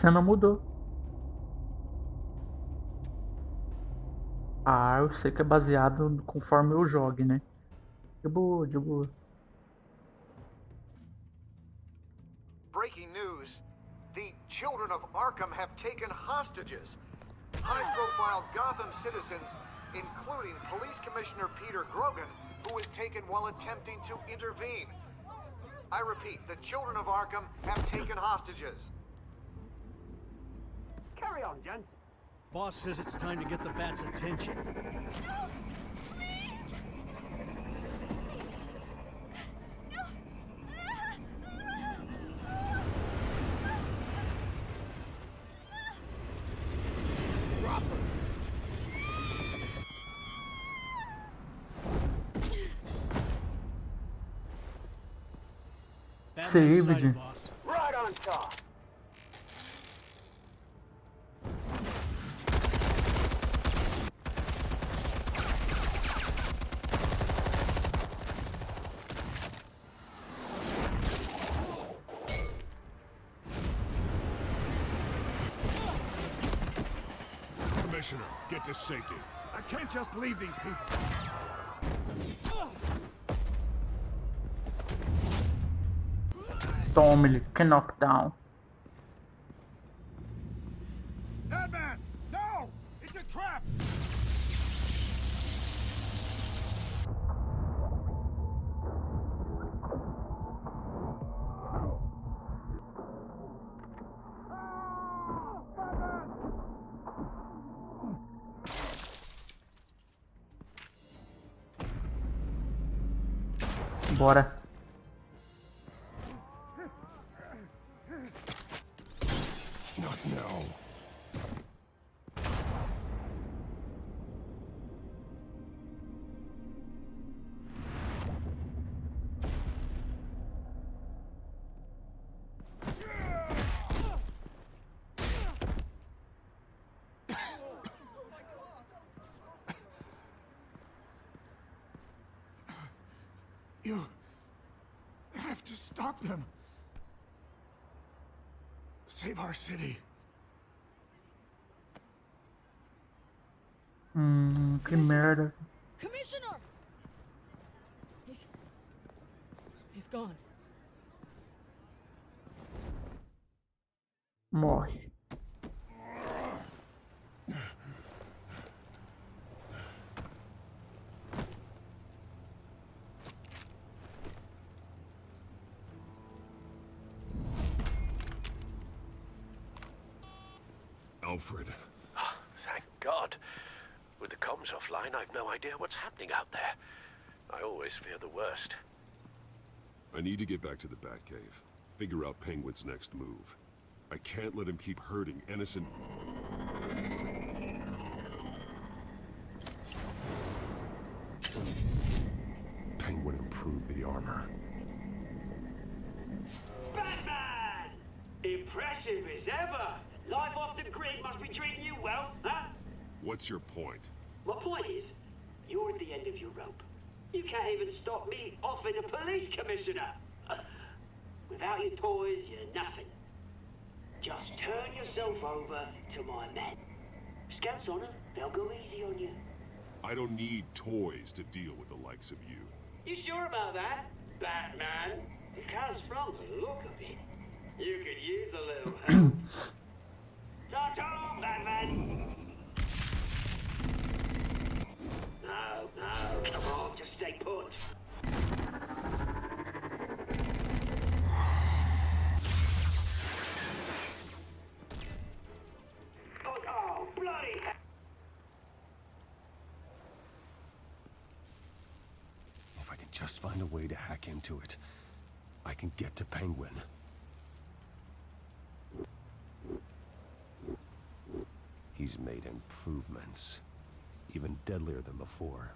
cena mudou. Ah, eu sei que é baseado conforme eu jogue, né? De boa, de boa. Breaking news. The children of Arkham have taken hostages. High-profile Gotham citizens, including Police Commissioner Peter Grogan, who was taken while attempting to intervene. I repeat, the children of Arkham have taken hostages. Carry on, gents. Boss says it's time to get the Bat's attention. Drop her. Saved. Sighted, boss. Right on top. Commissioner, get to safety. I can't just leave these people. Toma, ele que knockdown. Batman! No! It's a trap! Bora. Not now. You have to stop them. Save our city. Que merda. Commissioner! He's gone. Morre. Alfred. Thank God. With the comms offline, I've no idea what's happening out there. I always fear the worst. I need to get back to the Batcave. Figure out Penguin's next move. I can't let him keep hurting innocent... Penguin improved the armor. Batman! Impressive as ever. Life off the grid must be treating you well, huh? What's your point? My point is, you're at the end of your rope. You can't even stop me offing a police commissioner. Without your toys, you're nothing. Just turn yourself over to my men. Scouts on them, they'll go easy on you. I don't need toys to deal with the likes of you. You sure about that, Batman? Because from the look of it, you could use a little help. Ta-ta, Batman! No, come on, just stay put. Oh, bloody hell! If I can just find a way to hack into it, I can get to Penguin. He's made improvements, even deadlier than before.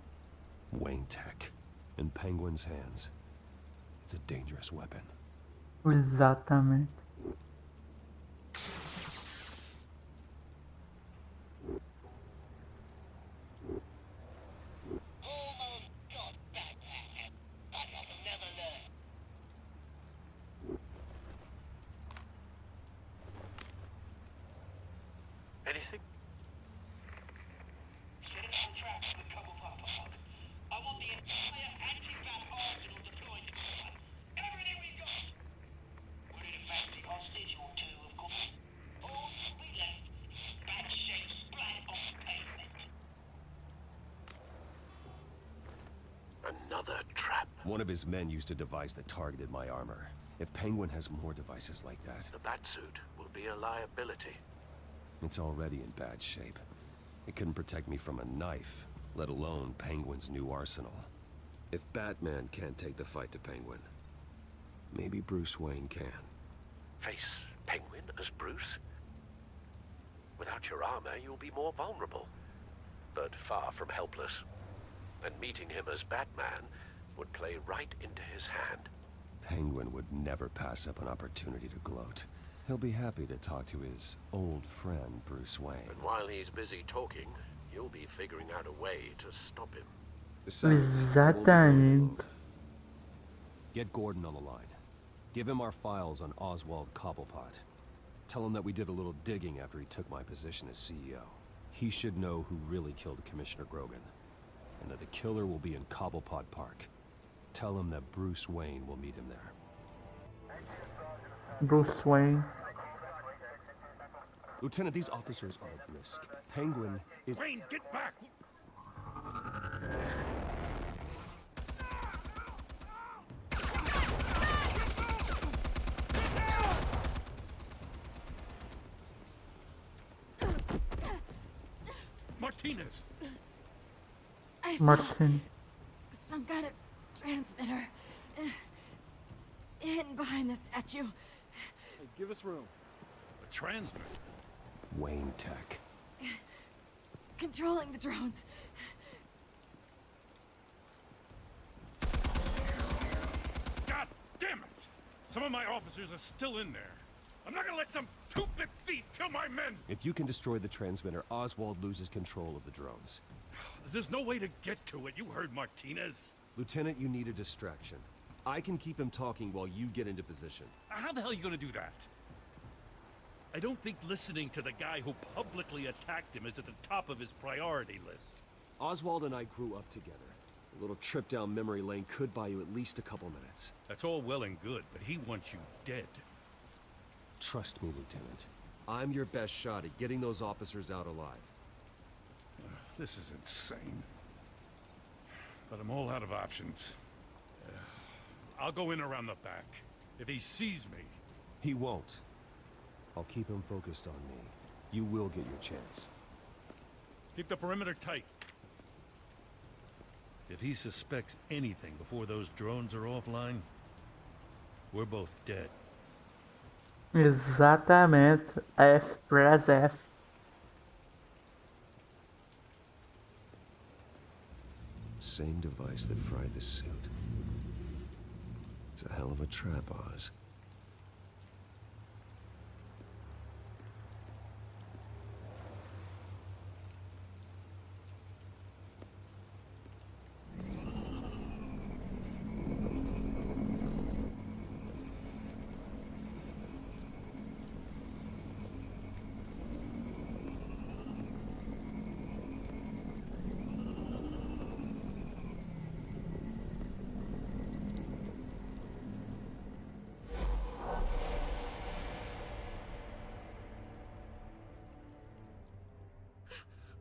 Wayne Tech, in Penguin's hands. It's a dangerous weapon. Exatamente. anything? Set up a trap at Cobblepot Park. I want the entire anti-bat arsenal deployed to it. Everything we've got. We're in a fancy hostage or two, of course. All we left is bad shape splat on the pavement. Another trap. One of his men used a device that targeted my armor. If Penguin has more devices like that, The batsuit will be a liability. it's already in bad shape. It couldn't protect me from a knife, let alone Penguin's new arsenal. If Batman can't take the fight to Penguin, maybe Bruce Wayne can. Face Penguin as Bruce? Without your armor, you'll be more vulnerable, but far from helpless. And meeting him as Batman would play right into his hand. Penguin would never pass up an opportunity to gloat. He'll be happy to talk to his old friend, Bruce Wayne. And while he's busy talking, you'll be figuring out a way to stop him. Besides, Exatamente. get Gordon on the line. Give him our files on Oswald Cobblepot. Tell him that we did a little digging after he took my position as CEO. He should know who really killed Commissioner Grogan, and that the killer will be in Cobblepot Park. Tell him that Bruce Wayne will meet him there. Bruce Wayne. Lieutenant, these officers are at risk. Penguin is... Wayne, get back! Martinez! I saw Martin. some kind of transmitter hidden behind the statue. Hey, give us room. A transmitter? Wayne Tech. Controlling the drones. God damn it! Some of my officers are still in there. I'm not gonna let some two-bit thief kill my men! If you can destroy the transmitter, Oswald loses control of the drones. There's no way to get to it. You heard Martinez. Lieutenant, you need a distraction. I can keep him talking while you get into position. How the hell are you gonna do that? I don't think listening to the guy who publicly attacked him is at the top of his priority list. Oswald and I grew up together. A little trip down memory lane could buy you at least a couple minutes. That's all well and good, but he wants you dead. Trust me, Lieutenant. I'm your best shot at getting those officers out alive. This is insane. But I'm all out of options. I'll go in around the back. If he sees me... He won't. I'll keep him focused on me. You will get your chance. Keep the perimeter tight. If he suspects anything before those drones are offline, we're both dead. Exatamente. F, press F. Same device that fried the suit. It's a hell of a trap, Oz.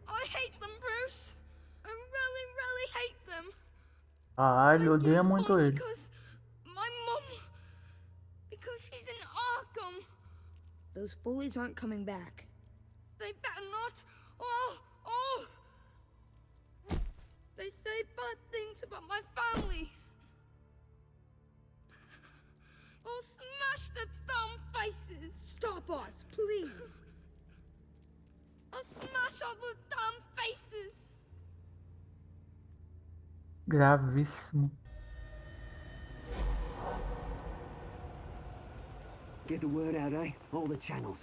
I hate them, Bruce. I really, really hate them. Caralho, odeia muito ele. Because my mom... Because she's in Arkham. Those bullies aren't coming back. They better not. They say bad things about my family. I'll smash the dumb faces. Stop us, please. I'll smash all the dumb faces. Gravíssimo. Get the word out, eh? All the channels.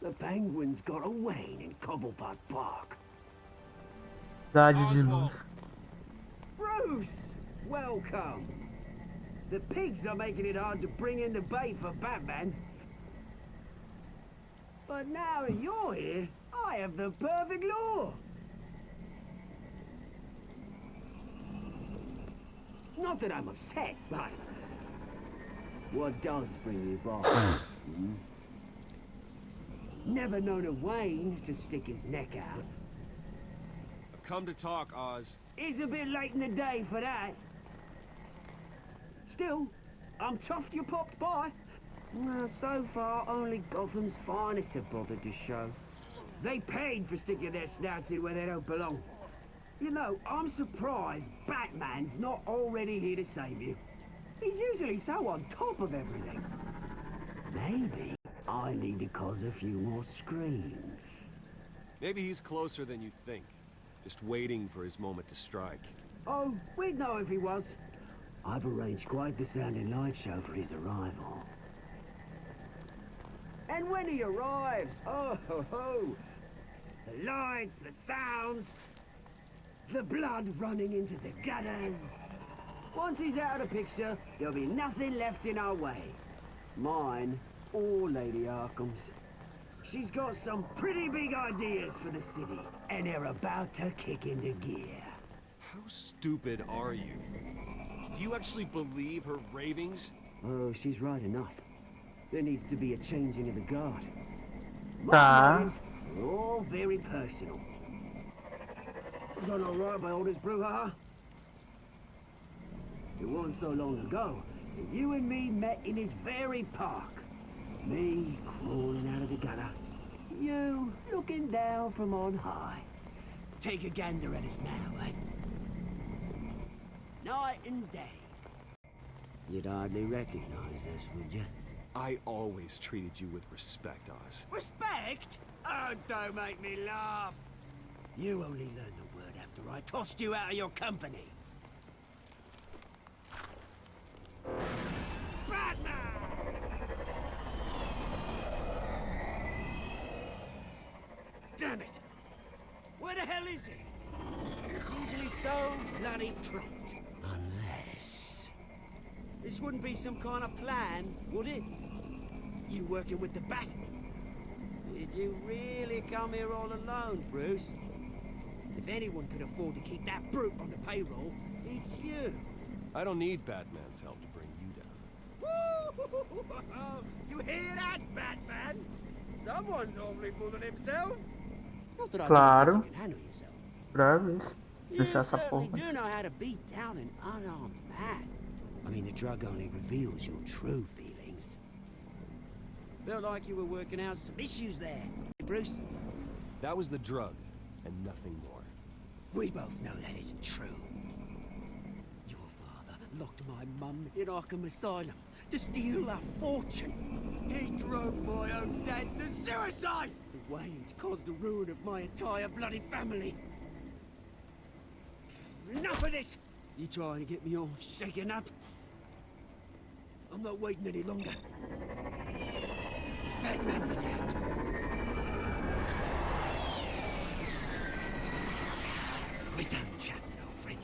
The Penguin's got a Wayne in Cobblepot Park. Cidade de Luz. Bruce! Welcome! The pigs are making it hard to bring in the bait for Batman. But But now that you're here, I have the perfect lure. Not that I'm upset, but what does bring you by? Never known a Wayne to stick his neck out. I've come to talk, Oz. It's a bit late in the day for that. Still, I'm chuffed you popped by. Well, so far, only Gotham's finest have bothered to show. They paid for sticking their snouts in where they don't belong. You know, I'm surprised Batman's not already here to save you. He's usually so on top of everything. Maybe I need to cause a few more screams. Maybe he's closer than you think. Just waiting for his moment to strike. Oh, we'd know if he was. I've arranged quite the sounding light show for his arrival. And when he arrives, oh ho ho! The lights, the sounds, the blood running into the gutters. Once he's out of the picture, there'll be nothing left in our way. Mine or Lady Arkham's. She's got some pretty big ideas for the city, and they're about to kick into gear. How stupid are you? Do you actually believe her ravings? Oh, she's right enough. There needs to be a changing of the guard. Tá. My are all very personal. Done all right by all this brouhaha? It wasn't so long ago that you and me met in this very park. Me crawling out of the gutter. You looking down from on high. Take a gander at us now, eh? Night and day. You'd hardly recognize us, would you? I always treated you with respect, Oz. Respect? Oh, don't make me laugh. You only learned the word after I tossed you out of your company. Batman! Damn it! Where the hell is he? He's usually so bloody prompt. Unless... This wouldn't be some kind of plan, would it? You working with the Bat? Did you really come here all alone, Bruce? If anyone could afford to keep that brute on the payroll, it's you. I don't need Batman's help to bring you down. Woo! You hear that, Batman? Someone's awfully fooling himself. Not that I Claro. don't think you can handle yourself. Pra ver. You Deixar essa certainly porra. do know how to beat down an unarmed man. I mean, the drug only reveals your true feelings. Felt like you were working out some issues there, Bruce. That was the drug, and nothing more. We both know that isn't true. Your father locked my mum in Arkham Asylum to steal a fortune. He drove my own dad to suicide! The Waynes caused the ruin of my entire bloody family. Enough of this! You trying to get me all shaken up? I'm not waiting any longer. Batman be damned. We're done chatting, old friend.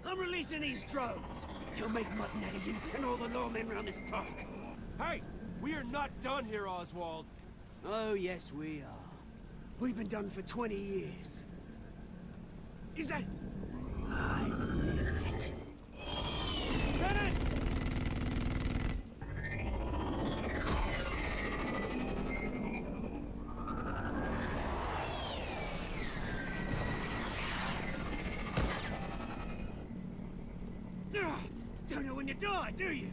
I'm releasing these drones. They'll make mutton out of you and all the lawmen around this park. Hey! We are not done here, Oswald! Oh, yes, we are. We've been done for 20 years. Is that... I knew it. Lieutenant! Don't know when you die, do you?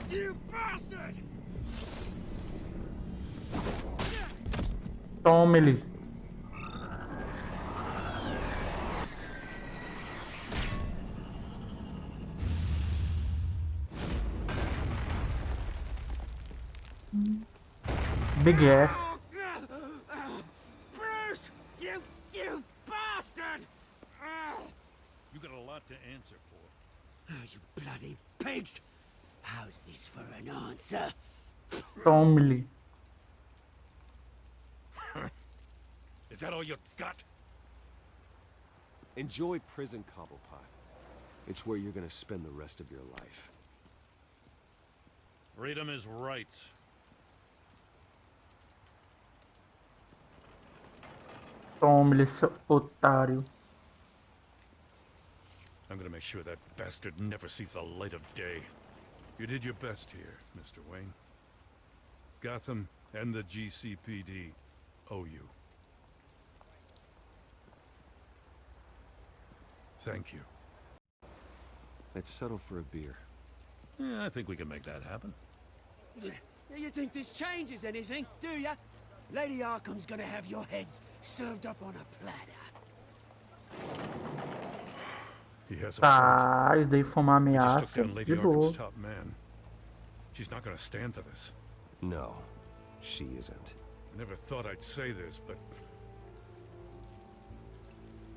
You bastard! Toma ele. Big F. Bruce! You bastard! You got a lot to answer for. Oh, you bloody pigs! How's this for an answer? Toma ele. Is that all you got? Enjoy prison, Cobblepot. It's where you're gonna spend the rest of your life. Freedom is right. Tome-lhe, seu otário. I'm gonna make sure that bastard never sees the light of day. You did your best here, Mr. Wayne. Gotham and the GCPD owe you. Thank you. Let's settle for a beer. Yeah, I think we can make that happen. You think this changes anything, do ya? Lady Arkham's gonna have your heads served up on a platter. He has a Tá, isso daí foi uma point. We just took ameaça. down Lady De boa. Arkham's top man. She's not gonna stand for this. No, she isn't. I never thought I'd say this, but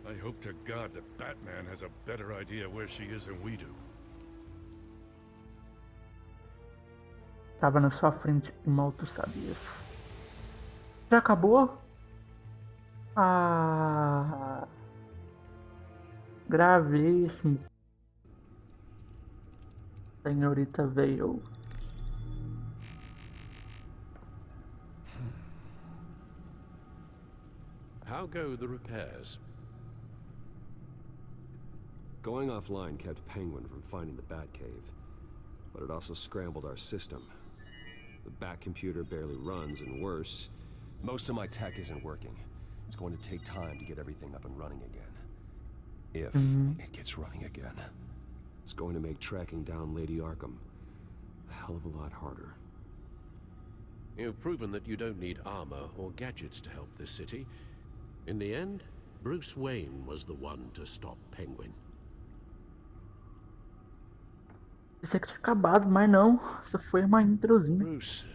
I hope to God that Batman has a better idea where she is than we do. Tava na sua frente e mal tu sabias. Já acabou? Ah. Gravíssimo. Senhorita veio. How go the repairs? Going offline kept Penguin from finding the Batcave, but it also scrambled our system. The Bat computer barely runs, and worse, most of my tech isn't working. It's going to take time to get everything up and running again. If it gets running again. It's going to make tracking down Lady Arkham a hell of a lot harder. You've proven that you don't need armor or gadgets to help this city. In the end, Bruce Wayne was the one to stop Penguin. Pensei que tinha acabado, mas não. Isso foi uma introzinha. Bruce,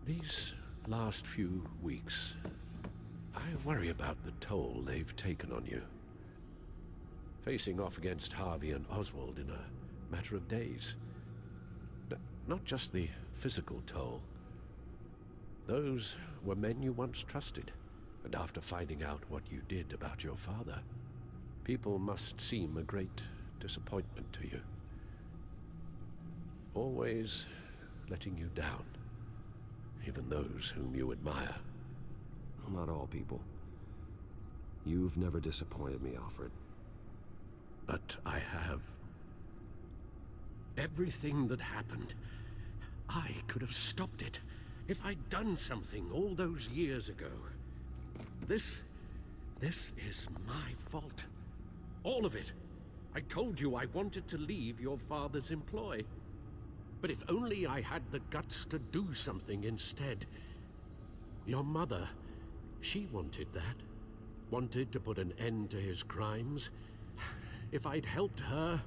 these last few weeks, I worry about the toll they've taken on you. Facing off against Harvey and Oswald in a matter of days. Not just the physical toll. Those were men you once trusted, and after finding out what you did about your father, people must seem a great disappointment to you. Always letting you down, even those whom you admire. Well, not all people. You've never disappointed me, Alfred. But I have. Everything that happened, I could have stopped it if I'd done something all those years ago. This is my fault. All of it. I told you I wanted to leave your father's employ. But if only I had the guts to do something instead. Your mother, she wanted that. Wanted to put an end to his crimes. If I'd helped her,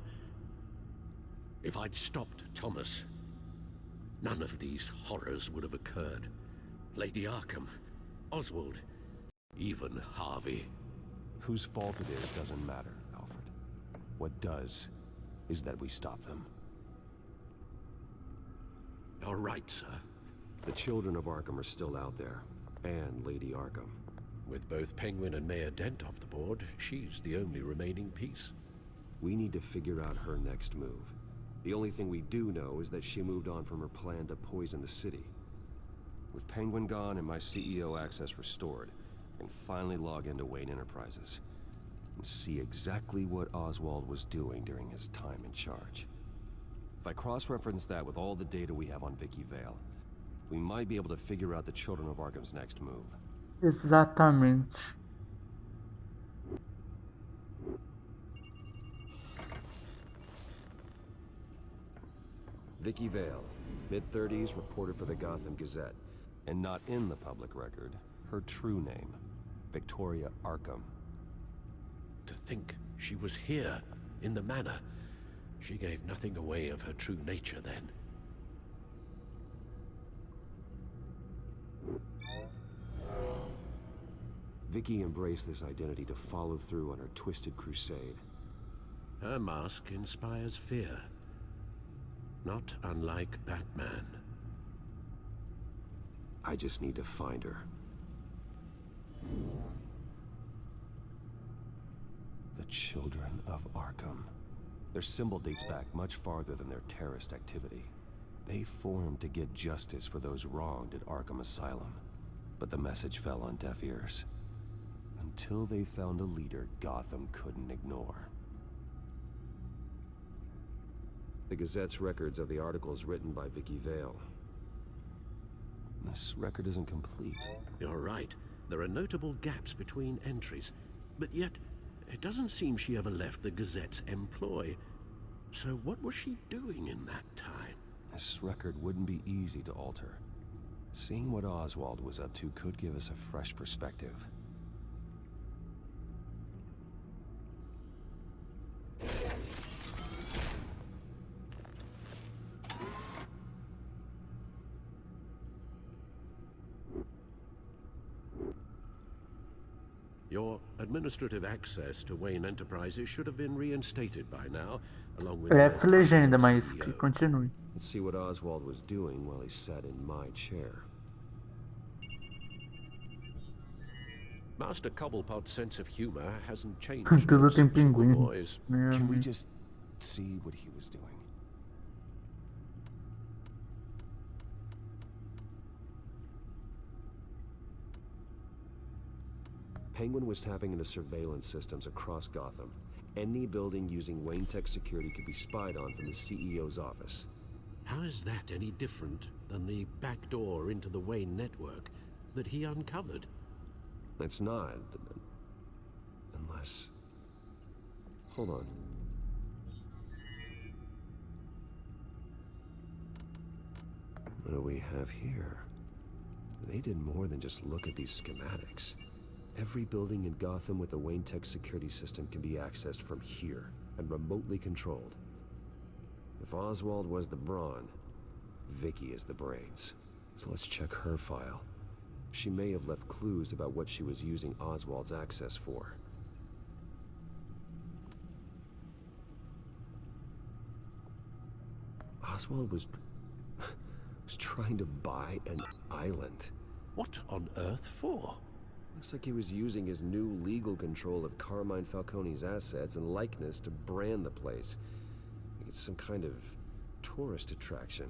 if I'd stopped Thomas, none of these horrors would have occurred. Lady Arkham, Oswald, even Harvey. Whose fault it is doesn't matter, Alfred. What does is that we stop them. You're right, sir. The children of Arkham are still out there, and Lady Arkham. With both Penguin and Mayor Dent off the board, she's the only remaining piece. We need to figure out her next move. The only thing we do know is that she moved on from her plan to poison the city. With Penguin gone and my CEO access restored, I can finally log into Wayne Enterprises and see exactly what Oswald was doing during his time in charge. If I cross-reference that with all the data we have on Vicky Vale, we might be able to figure out the Children of Arkham's next move. Exatamente. Vicky Vale, mid-30s, reported for the Gotham Gazette, and not in the public record, her true name, Victoria Arkham. To think she was here, in the manor. She gave nothing away of her true nature then. Vicky embraced this identity to follow through on her twisted crusade. Her mask inspires fear. Not unlike Batman. I just need to find her. Children of Arkham. Their symbol dates back much farther than their terrorist activity. They formed to get justice for those wronged at Arkham Asylum. But the message fell on deaf ears. Until they found a leader Gotham couldn't ignore. The Gazette's records of the articles written by Vicky Vale. This record isn't complete. You're right. There are notable gaps between entries. But yet, it doesn't seem she ever left the Gazette's employ. So what was she doing in that time? This record wouldn't be easy to alter. Seeing what Oswald was up to could give us a fresh perspective. Your administrative access to Wayne Enterprises should have been reinstated by now, along with... F legenda, mas que continue. Let's see what Oswald was doing while he sat in my chair. Master Cobblepot's sense of humor hasn't changed. Tudo much tem since we were pinguim. boys. Can we just see what he was doing? Penguin was tapping into surveillance systems across Gotham. Any building using Wayne Tech security could be spied on from the CEO's office. How is that any different than the back door into the Wayne network that he uncovered? It's not. Unless... Hold on. What do we have here? They did more than just look at these schematics. Every building in Gotham with a Wayne Tech security system can be accessed from here and remotely controlled. If Oswald was the brawn, Vicky is the brains. So let's check her file. She may have left clues about what she was using Oswald's access for. Oswald was trying to buy an island. What on earth for? Looks like he was using his new legal control of Carmine Falcone's assets and likeness to brand the place. Like it's some kind of tourist attraction.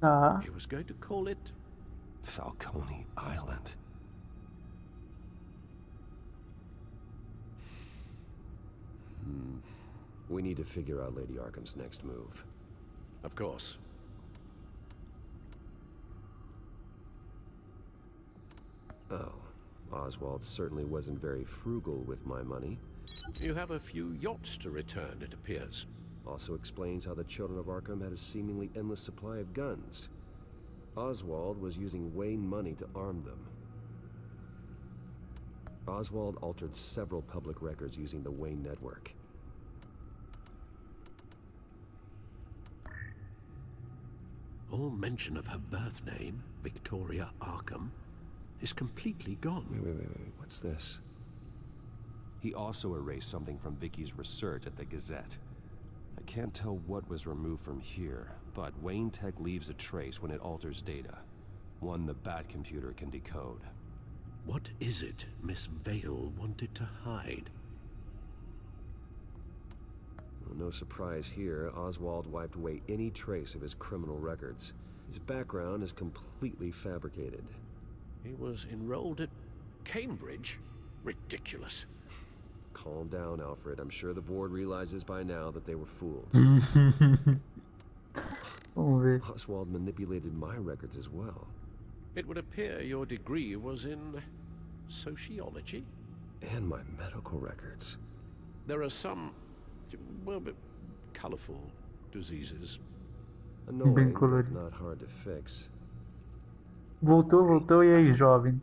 He was going to call it... Falcone Island. We need to figure out Lady Arkham's next move. Of course. Oh, Oswald certainly wasn't very frugal with my money. You have a few yachts to return, it appears. Also explains how the Children of Arkham had a seemingly endless supply of guns. Oswald was using Wayne money to arm them. Oswald altered several public records using the Wayne network. All mention of her birth name, Victoria Arkham, is completely gone. Wait, what's this? He also erased something from Vicky's research at the Gazette. I can't tell what was removed from here, but Wayne Tech leaves a trace when it alters data. One the Bat-computer can decode. What is it Miss Vale wanted to hide? Well, no surprise here, Oswald wiped away any trace of his criminal records. His background is completely fabricated. He was enrolled at Cambridge? Ridiculous. Calm down, Alfred. I'm sure the board realizes by now that they were fooled. Oswald manipulated my records as well. It would appear your degree was in sociology? And my medical records. There are some, well, colorful diseases. Annoying, but not hard to fix. Voltou, e aí, jovem?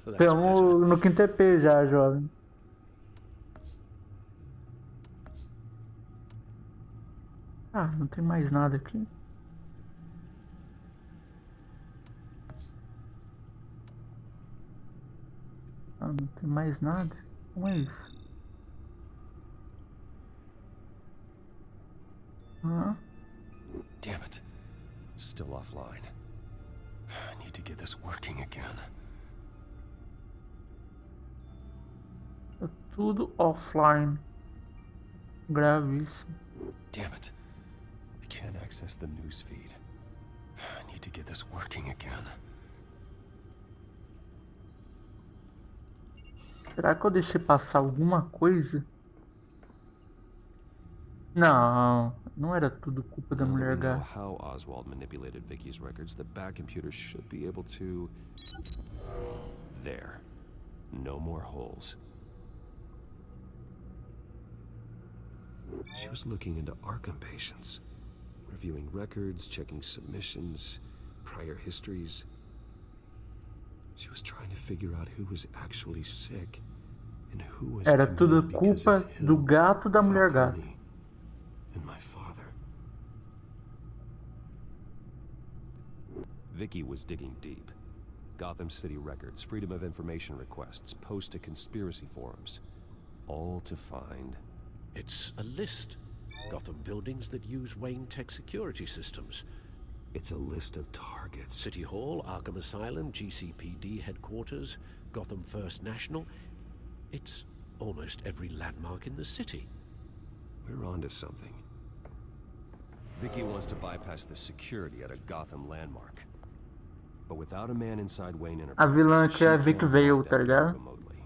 Estamos no quinto EP já, jovem. Ah, não tem mais nada aqui. Ah, não tem mais nada. Como é isso? Damn it. Still offline. I need to get this working again. Tá tudo offline. Gravíssimo. Damn it. I can't access the news feed. I need to get this working again. Será que eu deixei passar alguma coisa? Não, não era tudo culpa da Now that mulher we know gata. how Oswald manipulated Vicky's records, the back computer should be able to... There. No more holes. She was looking into Arkham patients, reviewing records, checking submissions, prior histories. She was trying to figure out who was actually sick and who was Era tudo committed because culpa of do Hill, gato da mulher gata. Falcone, and my father. Vicky was digging deep. Gotham City records, Freedom of Information requests, posts to conspiracy forums. All to find... It's a list. Gotham buildings that use Wayne Tech security systems. It's a list of targets. City Hall, Arkham Asylum, GCPD headquarters, Gotham First National. It's almost every landmark in the city. We're onto something. Vicky wants to bypass the security at a Gotham landmark. But without a man inside Wayne A vilã Enterprises, que é a she Vic can't Vale, lock tá that door ligado? remotely.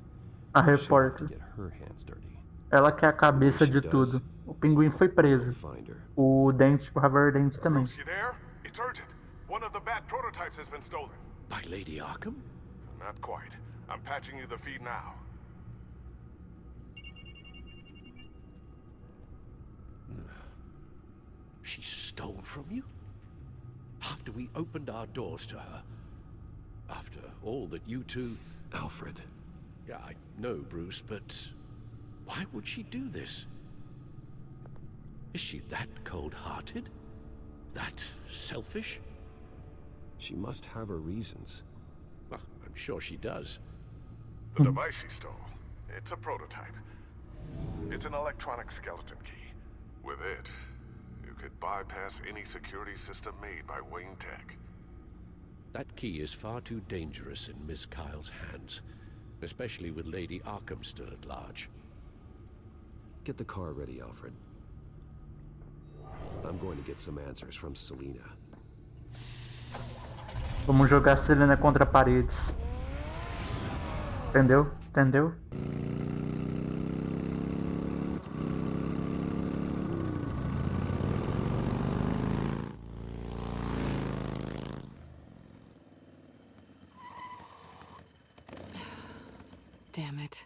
A She'll have to repórter. get her hands dirty. Ela que é a cabeça de She does. tudo. O pinguim foi preso. Find her. O dente, o Harvard Dente também. Bruce, you there? It's urgent. One of the Bat prototypes has been stolen. By Lady Arkham? Not quite. I'm patching you the feed now. She stole from you? After we opened our doors to her? After all that you two... Alfred. Yeah, I know, Bruce, but... why would she do this? Is she that cold-hearted? That selfish? She must have her reasons. Well, I'm sure she does. The device she stole, it's a prototype. It's an electronic skeleton key. With it, you could bypass any security system made by Wayne Tech. That key is far too dangerous in Miss Kyle's hands, especially with Lady Arkham still at large. Get the car ready, Alfred. I'm going to get some answers from Selina. Vamos jogar Selina contra paredes. Entendeu? Entendeu? Damn it.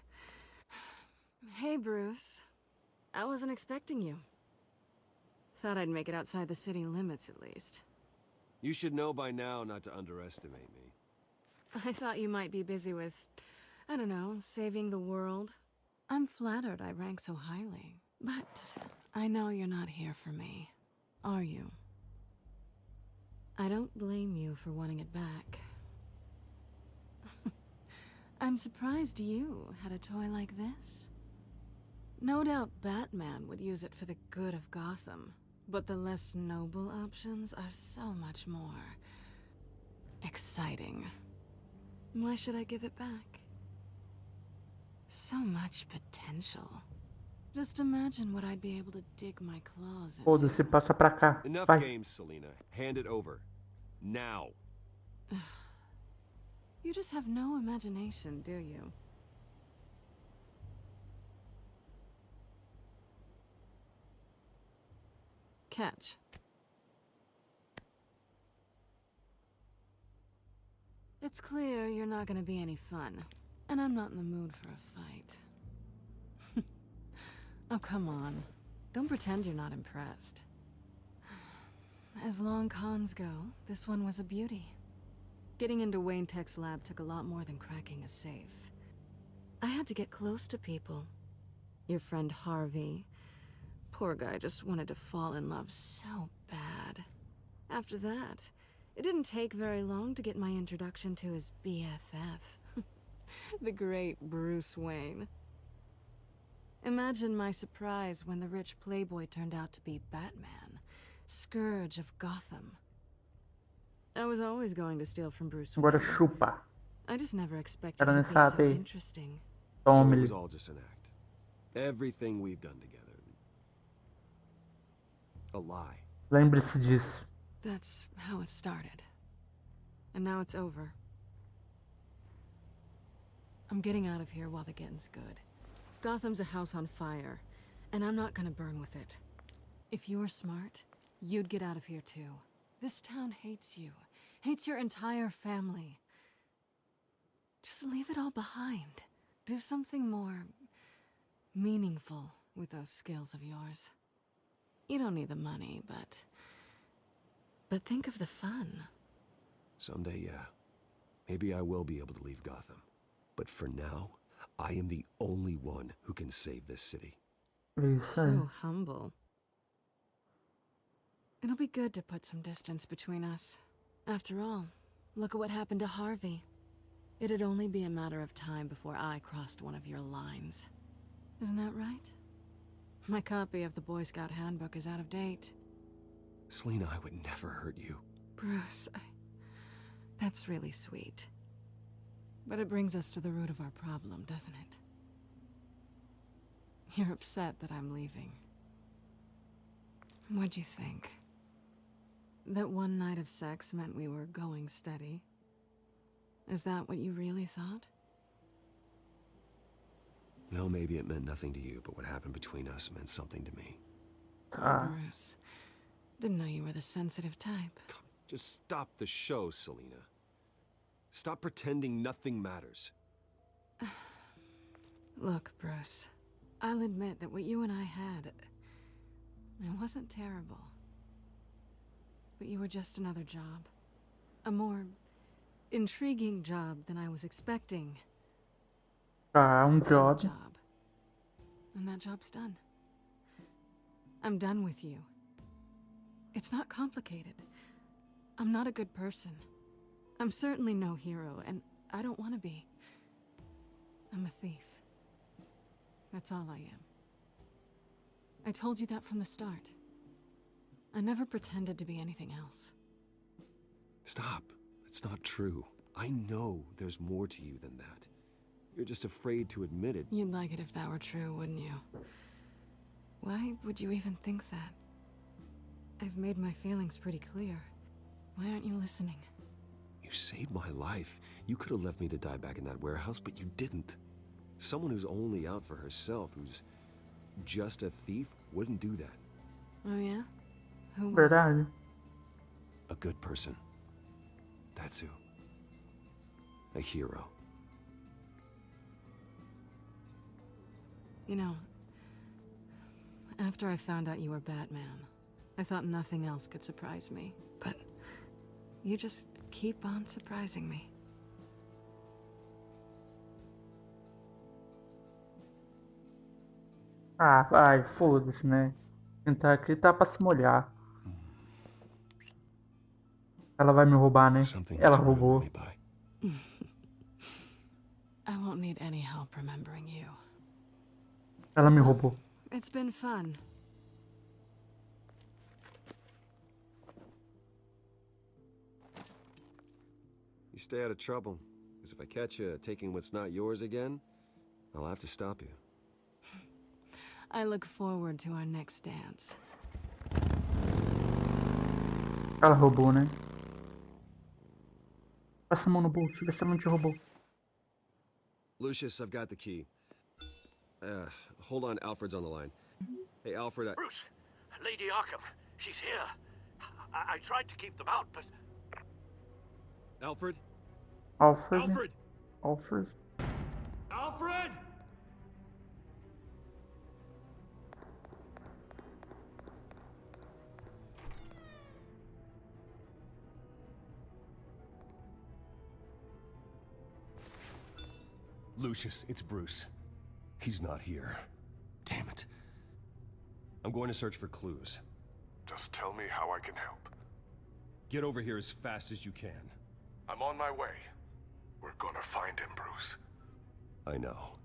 Hey, Bruce. I wasn't expecting you. Thought I'd make it outside the city limits, at least. You should know by now not to underestimate me. I thought you might be busy with, I don't know, saving the world. I'm flattered I rank so highly. But I know you're not here for me, are you? I don't blame you for wanting it back. I'm surprised you had a toy like this. No doubt Batman would use it for the good of Gotham, but the less noble options are so much more exciting. Why should I give it back? So much potential. Just imagine what I'd be able to dig my claws into. Foda-se, passa pra cá. Enough Vai. games, Selina. Hand it over. Now. You just have no imagination, do you? Catch. It's clear you're not gonna be any fun, and I'm not in the mood for a fight. Oh, come on. Don't pretend you're not impressed. As long cons go, this one was a beauty. Getting into Wayne Tech's lab took a lot more than cracking a safe. I had to get close to people. Your friend Harvey. Poor guy just wanted to fall in love so bad. After that, it didn't take very long to get my introduction to his BFF. The great Bruce Wayne. Imagine my surprise when the rich playboy turned out to be Batman, Scourge of Gotham. I was always going to steal from Bruce Wayne. Agora chupa. I just never expected Ela he'd nem be so sabe. interesting. So it Tome-lhe. was all just an act. Everything we've done together. A lie. Lembre-se disso. That's how it started. And now it's over. I'm getting out of here while the getting's good. Gotham's a house on fire, and I'm not gonna burn with it. If you were smart, you'd get out of here too. This town hates you. Hates your entire family. Just leave it all behind. Do something more meaningful with those skills of yours. You don't need the money, but think of the fun. Someday, yeah. Maybe I will be able to leave Gotham. But for now, I am the only one who can save this city. So humble. It'll be good to put some distance between us. After all, look at what happened to Harvey. It'd only be a matter of time before I crossed one of your lines. Isn't that right? My copy of the Boy Scout handbook is out of date. Selina, I would never hurt you. Bruce, that's really sweet. But it brings us to the root of our problem, doesn't it? You're upset that I'm leaving. What'd you think? That one night of sex meant we were going steady? Is that what you really thought? Well, maybe it meant nothing to you, but what happened between us meant something to me. Bruce, didn't know you were the sensitive type. Just stop the show, Selina. Stop pretending nothing matters. Look, Bruce, I'll admit that what you and I had, it wasn't terrible. But you were just another job. A more intriguing job than I was expecting. Job. And that job's done. I'm done with you. It's not complicated. I'm not a good person. I'm certainly no hero, and I don't want to be. I'm a thief. That's all I am. I told you that from the start. I never pretended to be anything else. Stop. That's not true. I know there's more to you than that. You're just afraid to admit it. You'd like it if that were true, wouldn't you? Why would you even think that? I've made my feelings pretty clear. Why aren't you listening? You saved my life. You could have left me to die back in that warehouse, but you didn't. Someone who's only out for herself, who's just a thief, wouldn't do that. Oh yeah? Who would? Verdade. A good person. That's who. A hero. You know, after I found out you were Batman, I thought nothing else could surprise me. But you just keep on surprising me. Ah, vai, foda-se, né? Tentar aqui tá pra se molhar. Ela vai me roubar, né? Ela roubou. I won't need any help remembering you. Ela me roubou. It's been fun. You stay out of trouble, because if I catch you taking what's not yours again, I'll have to stop you. I look forward to our next dance. Ela roubou, né? Passa a mão no bolso, vê se ela não te roubou. Lucius, I've got the key. Hold on, Alfred's on the line. Hey, Alfred, Bruce, Lady Arkham, she's here. I tried to keep them out, but... Alfred? Alfred? Alfred! Alfred? Alfred! Lucius, it's Bruce. He's not here. Damn it. I'm going to search for clues. Just tell me how I can help. Get over here as fast as you can. I'm on my way. We're gonna find him, Bruce. I know.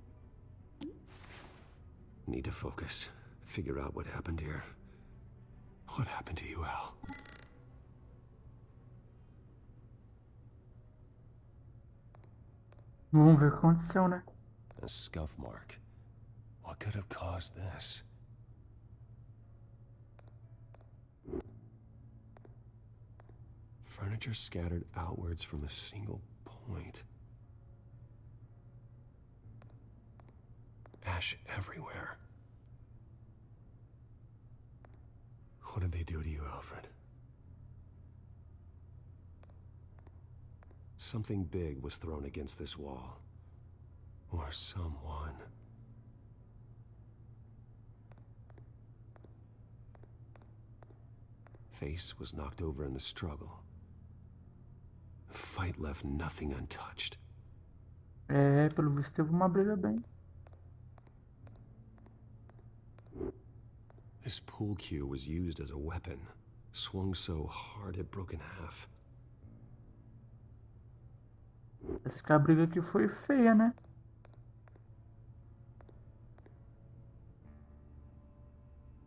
Need to focus. Figure out what happened here. What happened to you, Al? Vamos ver o que aconteceu, né? A scuff mark. What could have caused this? Furniture scattered outwards from a single point. Ash everywhere. What did they do to you, Alfred? Something big was thrown against this wall. Or someone. Face was knocked over in the struggle. The fight left nothing untouched. Pelo visto teve uma briga bem. This pool cue was used as a weapon, swung so hard it broke in half. Parece que a briga aqui foi feia, né?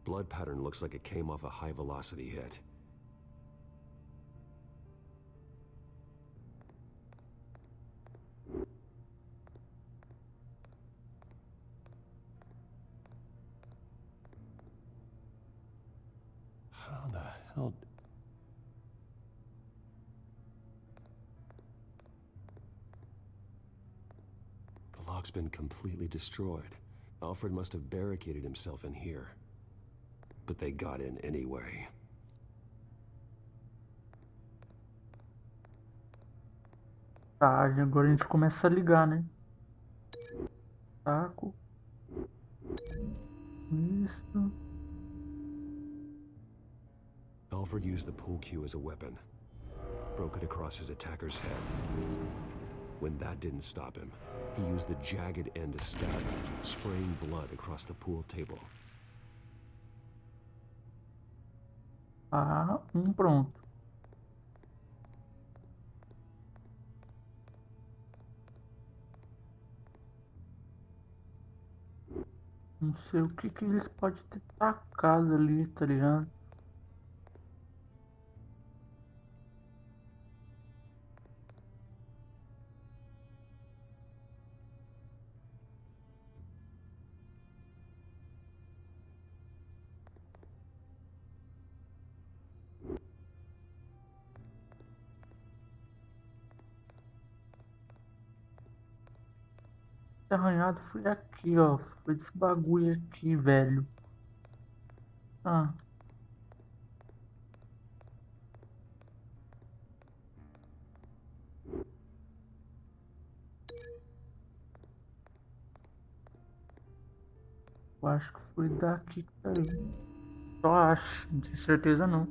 Blood pattern looks like it came off a high-velocity hit. How the hell... The lock's been completely destroyed. Alfred must have barricaded himself in here. But they got in anyway. Tá, agora a gente começa a ligar, né? Taco. Isso. Alfred used the pool cue as a weapon. Broke it across his attacker's head. When that didn't stop him, he used the jagged end to stab him, spraying blood across the pool table. Ah, pronto. Não sei o que eles podem ter tacado ali, tá ligado? Arranhado foi aqui, ó. Foi desse bagulho aqui, velho. Ah. Eu acho que foi daqui que tá aí. Só acho, não tenho certeza não.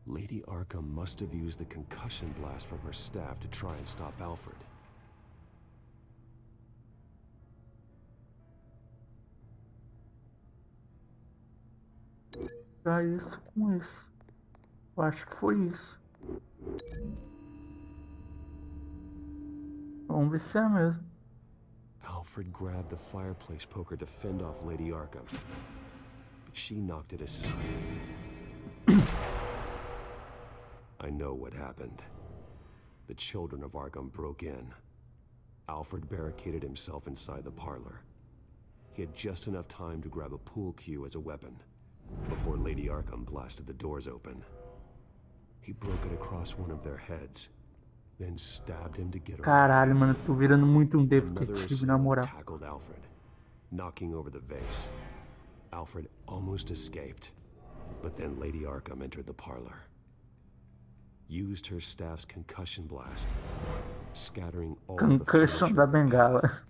Lady Arkham must have used the concussion blast from her staff to try and stop Alfred. Pegar isso com isso. Eu acho que foi isso. Vamos ver se é mesmo. Alfred grabbed the fireplace poker to fend off Lady Arkham, but she knocked it aside. I know what happened. The children of Arkham broke in. Alfred barricaded himself inside the parlor. He had just enough time to grab a pool cue as a weapon before Lady Arkham blasted the doors open. He broke it across one of their heads, then stabbed him to get away. Caralho, mano, tô virando muito detetive, na moral. Tackled Alfred, knocking over the vase. Alfred almost escaped, but then Lady Arkham entered the parlor. Used her staff's concussion blast, scattering all Concussion da bengala.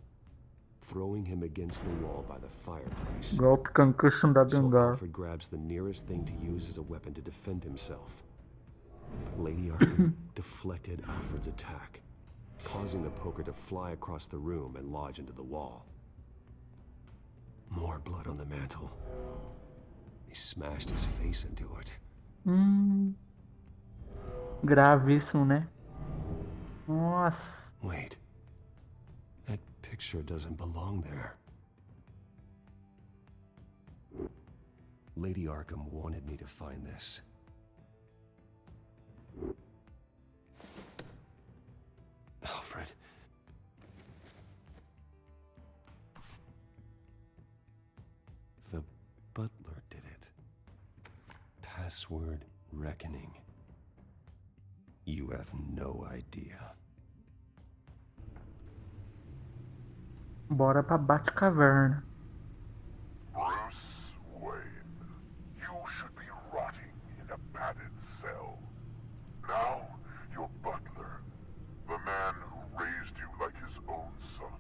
Throwing him against the wall by the fireplace. Golpe concussion da So bengala. Alfred grabs the nearest thing to use as a weapon to defend himself. But Lady Arkham deflected Alfred's attack, causing the poker to fly across the room and lodge into the wall. More blood on the mantle. He smashed his face into it. Gravíssimo, né? Nossa. Wait. That picture doesn't belong there. Lady Arkham wanted me to find this. Alfred. The butler did it. Password Reckoning. You have no idea. Bora pra Batcaverna. Bruce Wayne, you should be rotting in a padded cell. Now, your butler, the man who raised you like his own son,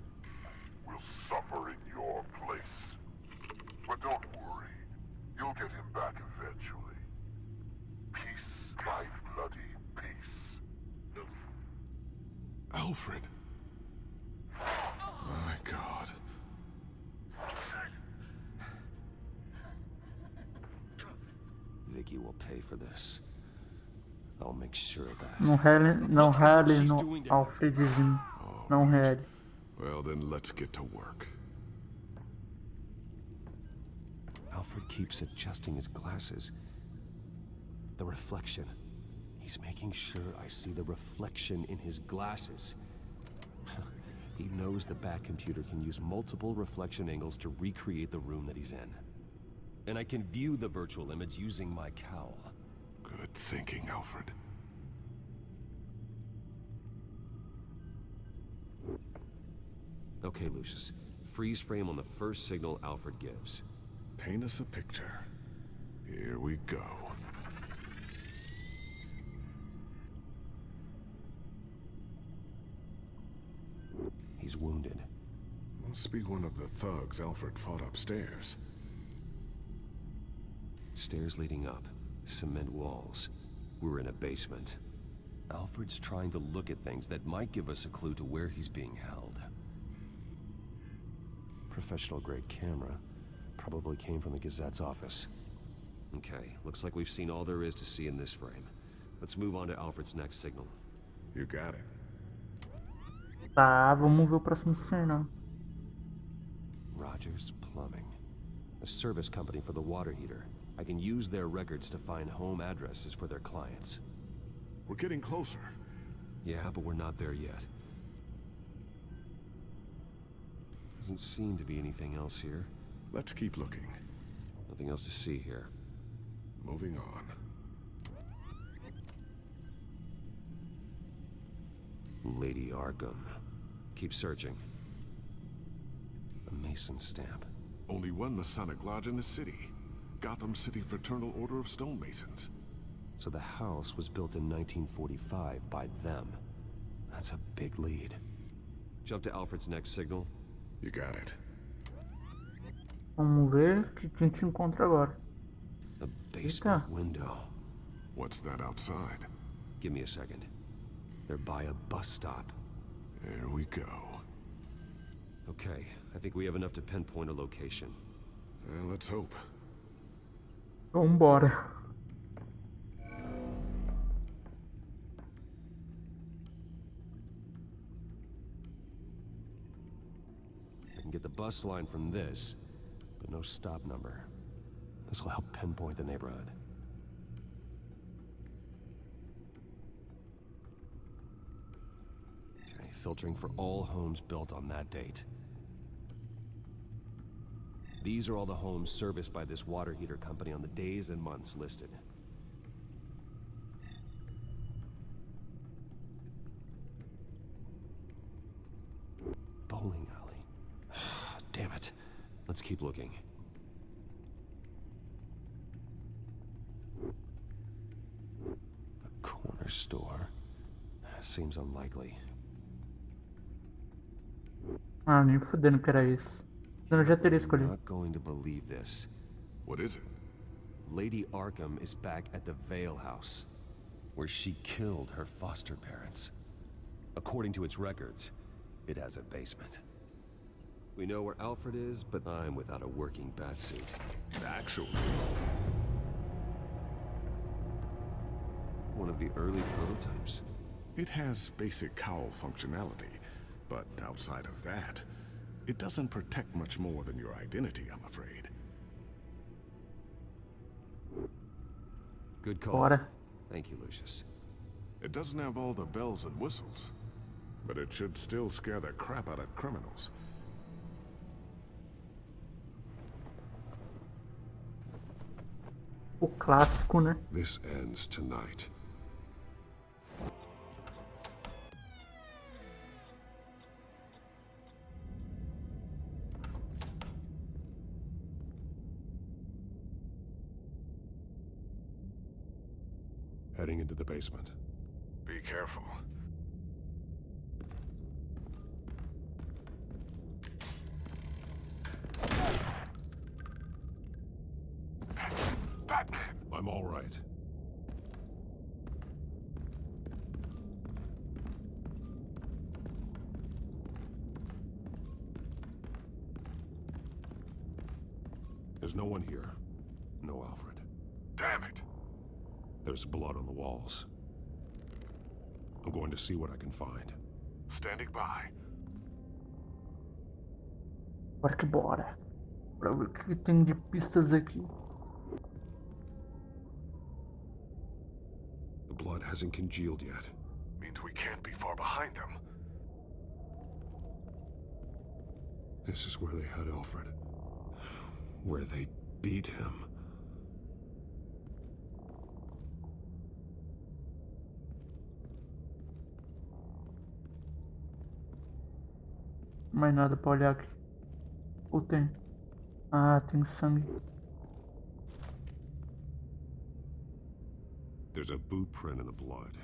will suffer in your place. But don't worry, you'll get him back eventually. Peace, my bloody peace. Alfred. My God. Vicky will pay for this. I'll make sure of that. Não rale no Alfredzinho. Não rale. Well, then let's get to work. Alfred keeps adjusting his glasses. The reflection. He's making sure I see the reflection in his glasses. He knows the Batcomputer can use multiple reflection angles to recreate the room that he's in. And I can view the virtual image using my cowl. Good thinking, Alfred. Okay, Lucius. Freeze frame on the first signal Alfred gives. Paint us a picture. Here we go. He's wounded. Must be one of the thugs Alfred fought upstairs. Stairs leading up. Cement walls. We're in a basement. Alfred's trying to look at things that might give us a clue to where he's being held. Professional-grade camera. Probably came from the Gazette's office. Okay, looks like we've seen all there is to see in this frame. Let's move on to Alfred's next signal. You got it. Tá, vamos ver o próximo cena. Rogers Plumbing. A service company for the water heater. I can use their records to find home addresses for their clients. We're getting closer. Yeah, but we're not there yet. Doesn't seem to be anything else here. Let's keep looking. Nothing else to see here. Moving on. Lady Arkham. Keep searching. A Mason stamp. Only one Masonic lodge in the city. Gotham City Fraternal Order of Stonemasons. So the house was built in 1945 by them. That's a big lead. Jump to Alfred's next signal. You got it. Vamos ver o que a gente encontra agora. A basement window. What's that outside? Give me a second. They're by a bus stop. There we go. Okay, I think we have enough to pinpoint a location. Well, let's hope. Vambora. I can get the bus line from this, but no stop number. This will help pinpoint the neighborhood. Okay, filtering for all homes built on that date. These are all the homes serviced by this water heater company on the days and months listed. Bowling alley. Damn it. Let's keep looking. A corner store. Seems unlikely. Ah, nem fudendo que era isso. Eu já teria I'm escolhido. not going to believe this. What is it? Lady Arkham is back at the Vale House, where she killed her foster parents. According to its records, it has a basement. We know where Alfred is, but I'm without a working batsuit. Actually. One of the early prototypes. It has basic cowl functionality, but outside of that, it doesn't protect much more than your identity, I'm afraid. Good call. Bora. Thank you, Lucius. It doesn't have all the bells and whistles, but it should still scare the crap out of criminals. O clássico, né? This ends tonight. Heading into the basement. Be careful. Batman! I'm all right. There's no one here. No Alfred. Damn it! There's blood on the walls. I'm going to see what I can find. Standing by. Bora que bora. Pra ver o que tem de pistas aqui. The blood hasn't congealed yet. Means we can't be far behind them. This is where they had Alfred. Where they beat him. Mais nada pra olhar aqui. Ou tem? Ah, tem sangue. There's a boot print in the blood.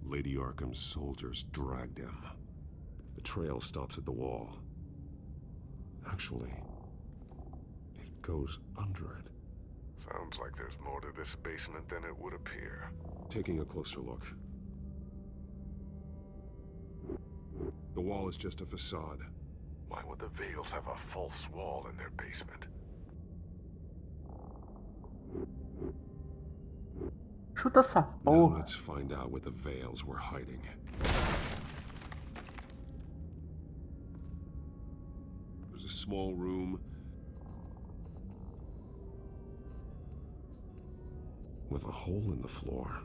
Lady Arkham's soldiers dragged him. The trail stops at the wall. Actually, it goes under it. Sounds like there's more to this basement than it would appear. Taking a closer look. The wall is just a facade. Why would the Vales have a false wall in their basement? Chuta essa Now porra. let's find out what the Vales were hiding. There's a small room with a hole in the floor.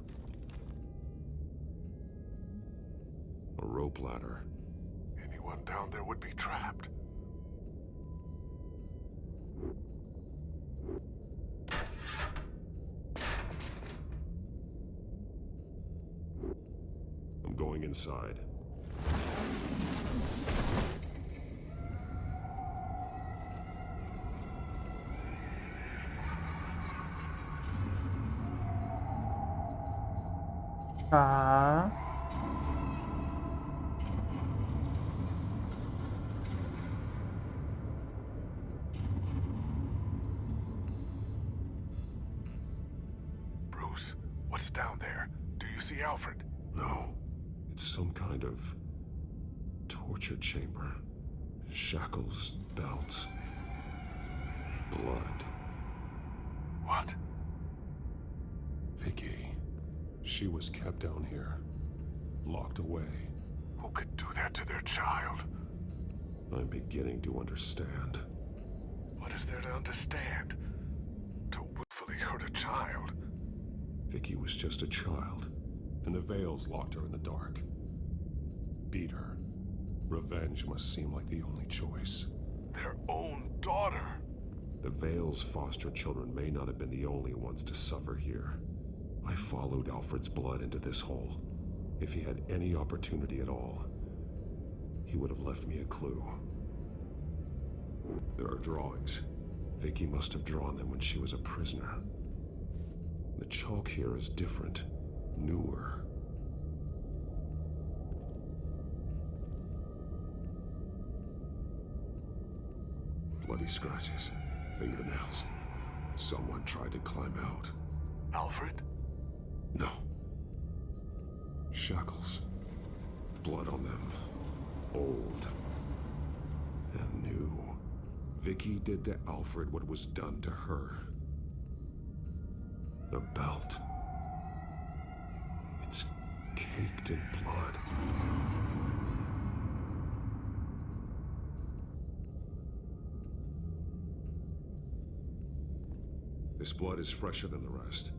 A rope ladder. Anyone down there would be trapped. I'm going inside. Tá. Bruce, what's down there? Do you see Alfred? No. It's some kind of torture chamber. Shackles, belts, blood. What? Vicky. She was kept down here. Locked away. Who could do that to their child? I'm beginning to understand. What is there to understand? To willfully hurt a child? Vicky was just a child, and the Vales locked her in the dark. Beat her. Revenge must seem like the only choice. Their own daughter! The Vales' foster children may not have been the only ones to suffer here. I followed Alfred's blood into this hole. If he had any opportunity at all, he would have left me a clue. There are drawings. Vicky must have drawn them when she was a prisoner. The chalk here is different, newer. Bloody scratches, fingernails. Someone tried to climb out. Alfred? No. Shackles. Blood on them. Old. And new. Vicky did to Alfred what was done to her. The belt. It's caked in blood. This blood is fresher than the rest.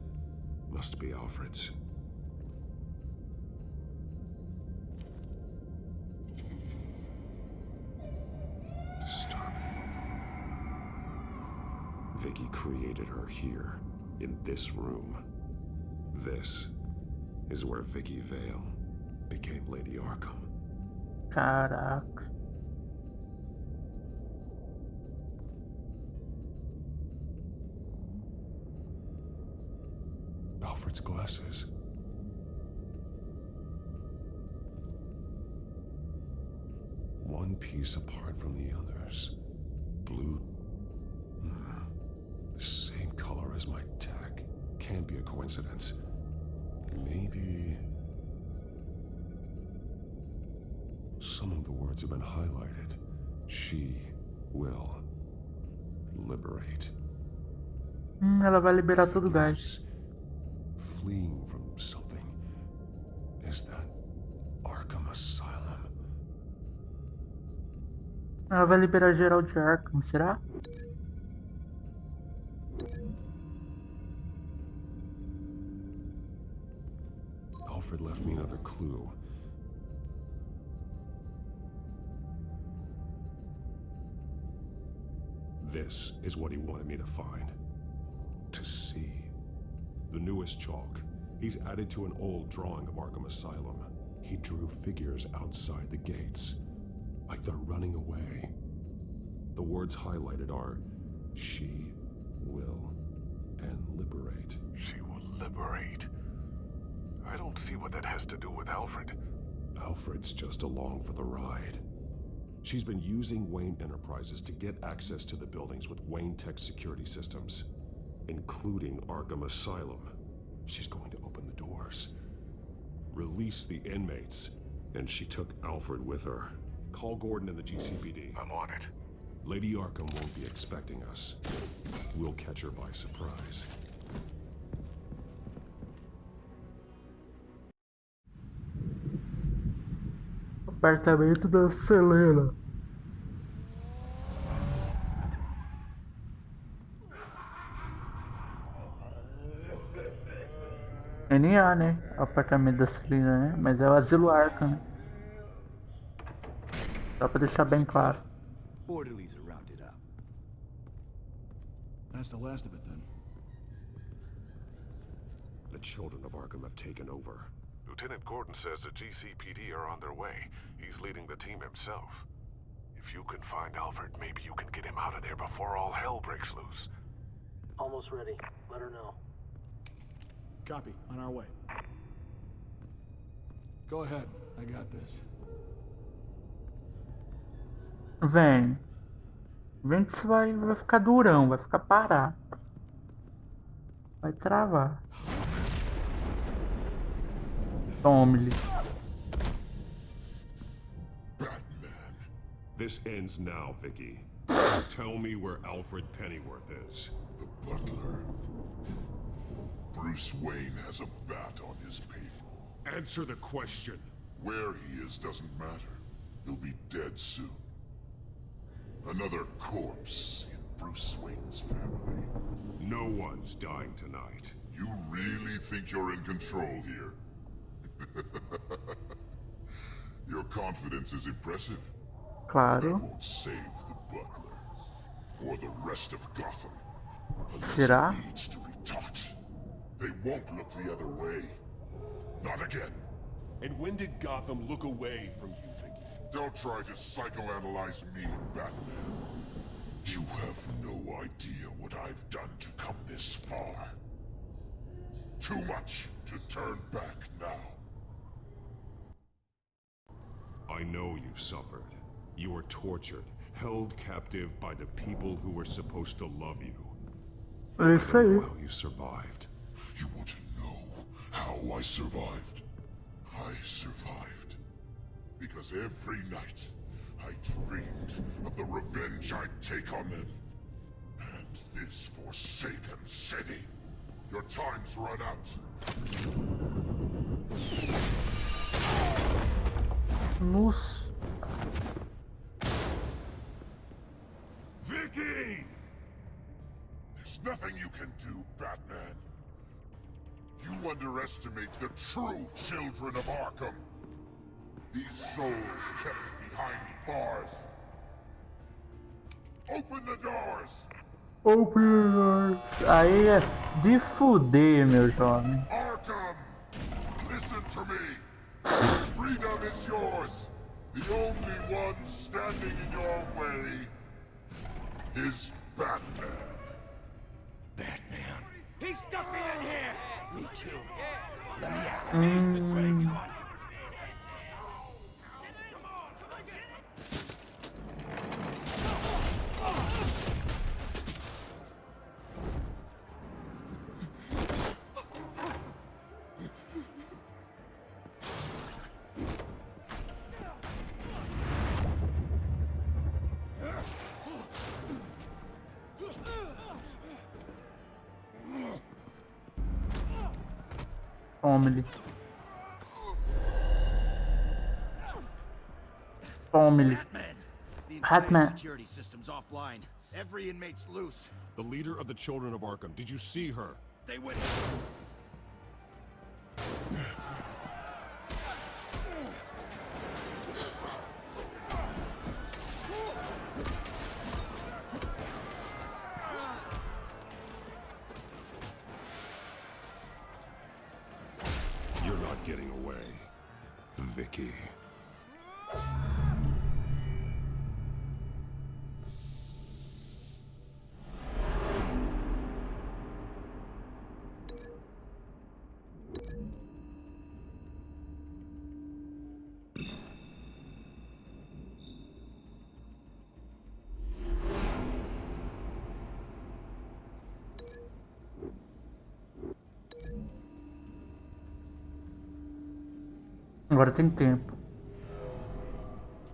Must be Alfred's. Disturbing. Vicky created her here, in this room. This is where Vicky Vale became Lady Arkham. Caraca. Alfred's glasses. One piece apart from the others. Blue. The same color as my tech. Can't be a coincidence. Maybe... Some of the words have been highlighted. She will liberate. Ela vai liberar todo o gás. Fleeing from something. Is that Arkham Asylum? Ela vai liberar geral de Arkham, será? Alfred left me another clue. This is what he wanted me to find. To see. The newest chalk. He's added to an old drawing of Arkham Asylum. He drew figures outside the gates. Like they're running away. The words highlighted are, she will and liberate. She will liberate. I don't see what that has to do with Alfred. Alfred's just along for the ride. She's been using Wayne Enterprises to get access to the buildings with Wayne Tech security systems, including Arkham Asylum. She's going to open the doors, release the inmates, and she took Alfred with her. Call Gordon and the GCPD. I'm on it. Lady Arkham won't be expecting us. We'll catch her by surprise. Apartamento da Selena. NA, né? Apartamento da Selena, né? Mas é o Asilo Arkham, né? Só pra deixar bem claro. Orderlies are rounded up. That's the last of it then. The children of Arkham have taken over. Lieutenant Gordon says the GCPD are on their way. He's leading the team himself. If you can find Alfred, maybe you can get him out of there before all hell breaks loose. Almost ready. Let her know. Copy. On our way. Go ahead. I got this. Vem. Vem que isso vai ficar durão, vai ficar parado. Vai travar. Tome-lhe. Batman. This ends now, Vicky. Tell me where Alfred Pennyworth is. The butler. Bruce Wayne has a bat on his payroll. Answer the question. Where he is doesn't matter. He'll be dead soon. Another corpse in Bruce Wayne's family. No one's dying tonight. You really think you're in control here? Your confidence is impressive. Claro. But it won't save the butler or the rest of Gotham. Será? It needs to be taught. They won't look the other way. Not again. And when did Gotham look away from you, Vicky? Don't try to psychoanalyze me, Batman. You have no idea what I've done to come this far. Too much to turn back now. I know you suffered. You were tortured, held captive by the people who were supposed to love you. I don't know how you survived. You want to know how I survived? I survived because every night I dreamed of the revenge I'd take on them. And this forsaken city. Your time's run out. Nossa. Vicky! There's nothing you can do, Batman. You underestimate the true children of Arkham. These souls kept behind bars. Open the doors! Open the doors. Aí é De fuder, meu jovem. Arkham! Listen to me! Freedom is yours! The only one standing in your way is Batman. Batman. He stuck me in here! Me too. Let me out. He's the crazy one. Tome-lhe. Tome-lhe. The Batman. entire security system's offline. Every inmate's loose. The leader of the Children of Arkham. Did you see her? They went. You're not getting away, Vicky. Agora tem tempo.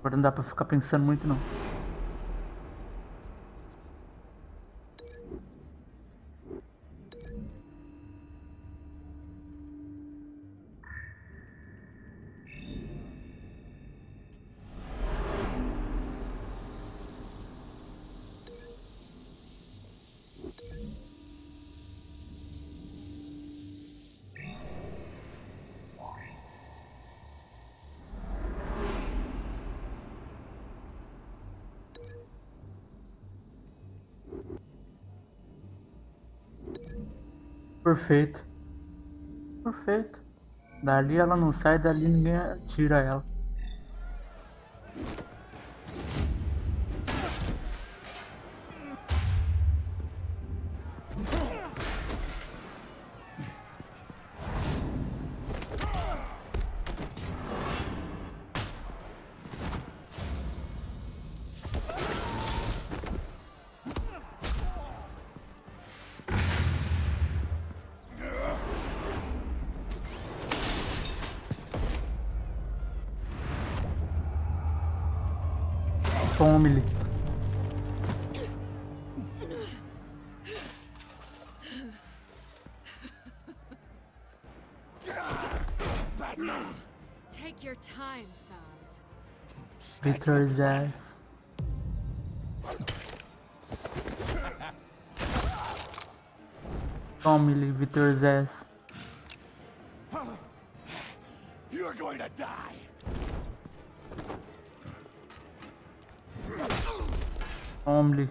Agora não dá pra ficar pensando muito não. Perfeito. Perfeito. Dali ela não sai, dali ninguém tira ela. Tome-lhe. Take your time, Saz. Victor's ass. Tome-lhe, Victor's ass. You're going to die. Tome-lhe.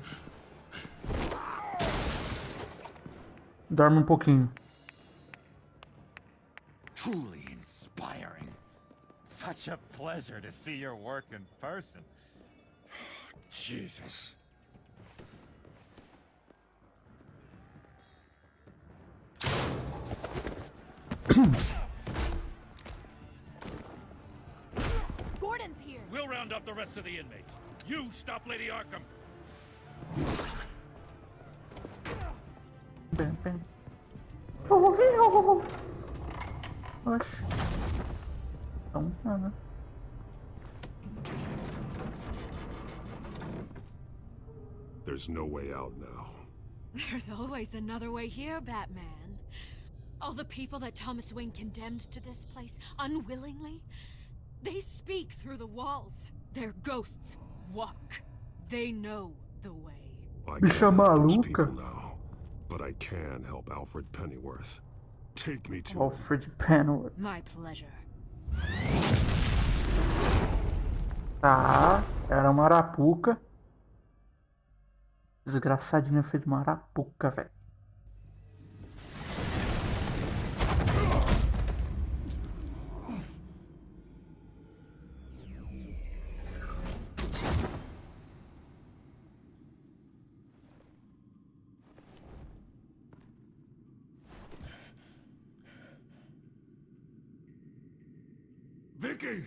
Dorme pouquinho. Truly inspiring. Such a pleasure to see your work in person. Jesus. Gordon's here. We'll round up the rest of the inmates. You stop Lady Arkham. Bem, bem. Oxi. Então, nada. There's no way out now. There's always another way here, Batman. All the people that Thomas Wayne condemned to this place unwillingly, they speak through the walls. Their ghosts walk. They know the way. I can't help those people now, but I can help Alfred Pennyworth. Take me to Alfred Pennyworth. My pleasure. Tá, era uma arapuca. Desgraçadinha fez uma arapuca, velho. Vicky!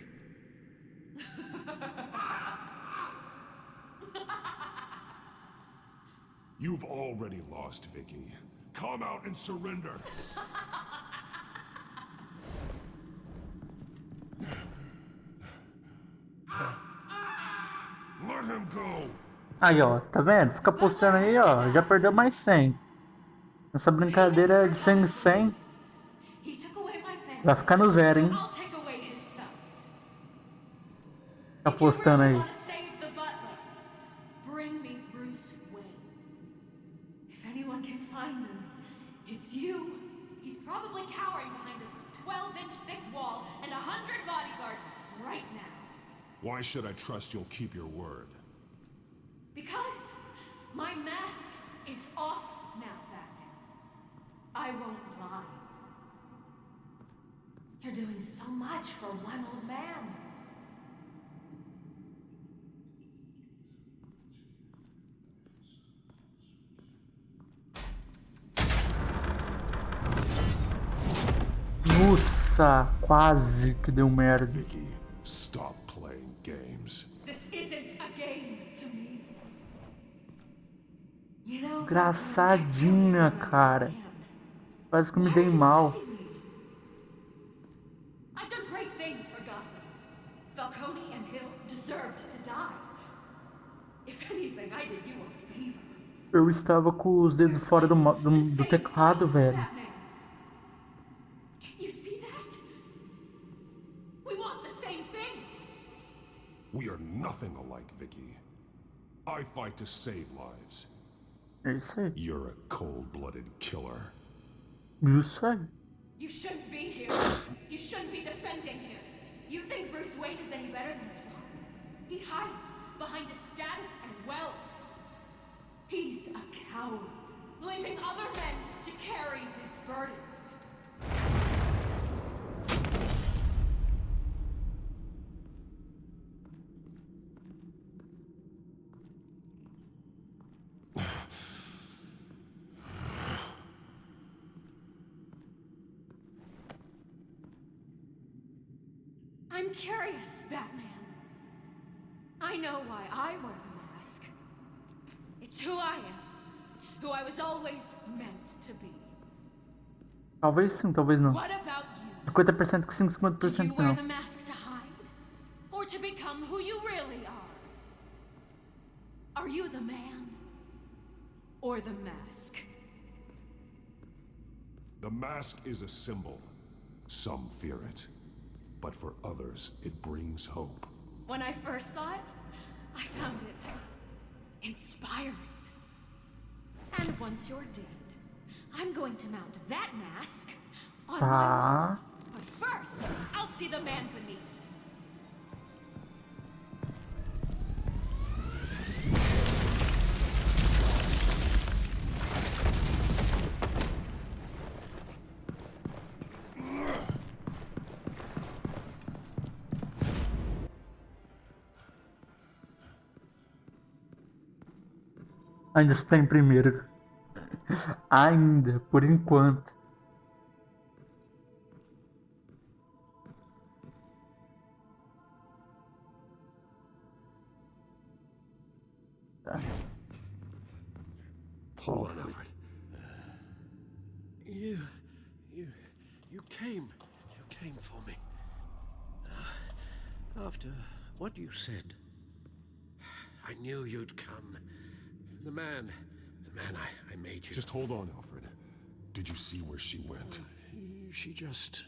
You've already lost, Vicky. Come out and surrender. Let him go. Aí, ó, tá vendo? Fica postando aí, ó, já perdeu mais 100. Essa brincadeira de 100 em 100 vai ficar no zero, hein? Tá postando aí. Bring me Bruce Wayne. If anyone can find him, it's you. He's probably cowering behind a 12-inch thick wall and 100 bodyguards right now. Why should I trust you'll keep your word? Because my mask is off now, Batman. I won't lie. You're doing so much for one old man. Nossa, quase que deu merda. Vicky, stop playing games. This isn't a game to me. You know, Engraçadinha, cara. Quase que me dei mal. I've done great things for Gotham. Falcone and Hill deserved to die. If anything, I did you a favor. Eu estava com os dedos fora do teclado, velho. You see that? We want the same things. We are nothing alike, Vicky. I fight to save lives. É isso aí. You're a cold-blooded killer. Isso aí. You shouldn't be here. You shouldn't be defending him. You think Bruce Wayne is any better than his father? He hides behind his status and wealth. He's a coward, leaving other men to carry his burdens. I'm curious, Batman. I know why I wear the mask. It's who I am. Who I was always meant to be. Talvez sim, talvez não. What about you? 50% com 5, Do you 50% wear não. the mask to hide? Or to become who you really are? Are you the man? Or the mask? The mask is a symbol. Some fear it. But for others, it brings hope. When I first saw it, I found it inspiring. And once you're dead, I'm going to mount that mask on my wall. But first, I'll see the man beneath. Ainda está em primeiro. Ainda, por enquanto. Tá. Hold on, Alfred. You came for me. After what you said, I knew you'd come. The man I made you. Just hold on, Alfred. Did you see where she went? She just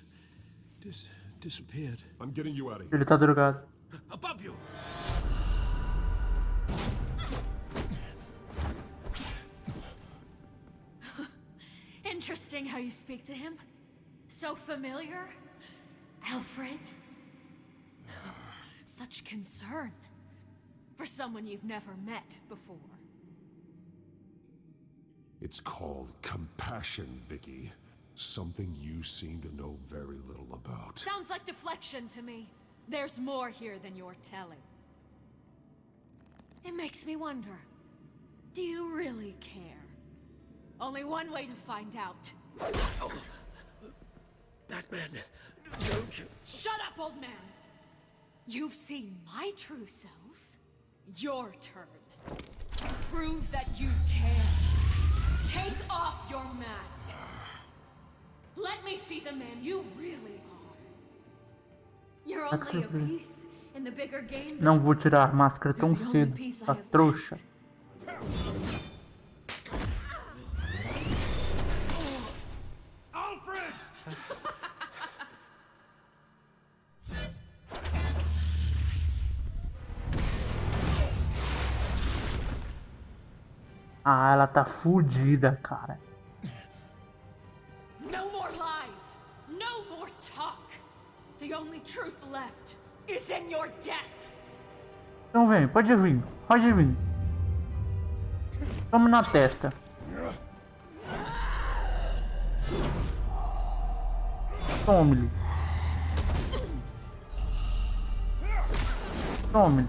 disappeared. I'm getting you out of here. Ele tá drogado. Above you. Interesting how you speak to him. So familiar. Alfred. Such concern for someone you've never met before. It's called compassion, Vicky. Something you seem to know very little about. Sounds like deflection to me. There's more here than you're telling. It makes me wonder. Do you really care? Only one way to find out. Oh. Batman, don't you... Shut up, old man! You've seen my true self. Your turn. Prove that you can. Take off your mask. Let me see the man you really are. You're only a piece in the bigger game. Não vou tirar a máscara tão cedo, a trouxa. Alfred! Ah, ela tá fudida, cara. No more lies. No more talk. The only truth left is in your death. Então vem, pode vir, pode vir. Toma na testa. Tome-lhe. Tome-lhe.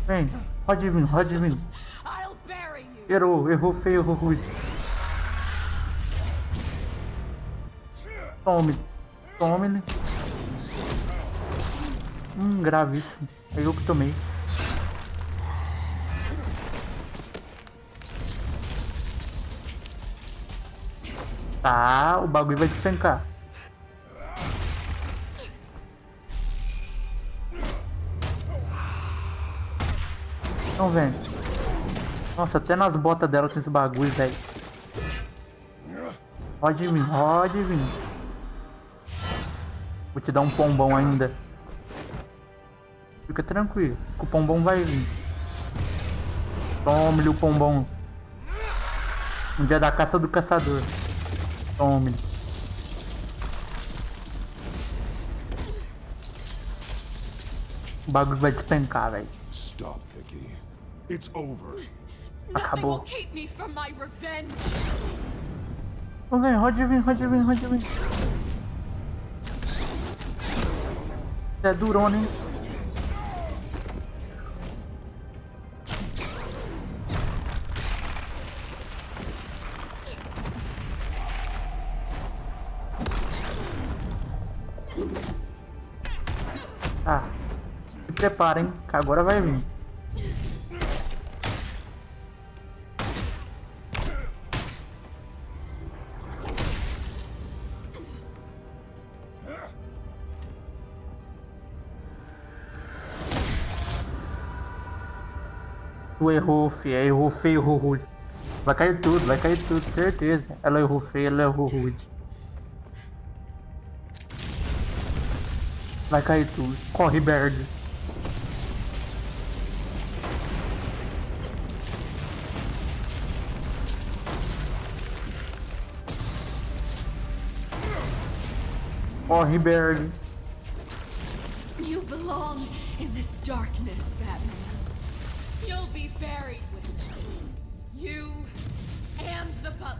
Vem, pode vir, pode vir. Errou feio, errou rude. Tome-lhe. Tome-lhe. Gravíssimo. É eu que tomei. Tá, o bagulho vai despencar. Então vem. Nossa, até nas botas dela tem esse bagulho, velho. Pode vir, pode vir. Vou te dar um pombom ainda. Fica tranquilo, que o pombom vai vir. Tome-lhe o pombom. Um dia da caça do caçador. Tome. O bagulho vai despencar, velho. Stop, Vicky. It's over. Acabou. Vem, pode vir, pode vir, pode vir. É durona, hein? Tá. Se preparem, que agora vai vir. Tu errou, fia. Errou feio, errou rude. Vai cair tudo, certeza. Ela errou feio, ela errou rude. Vai cair tudo. Corre, Bird. Corre, Bird. You belong in this darkness, Batman. You'll be buried with it. You and the butler.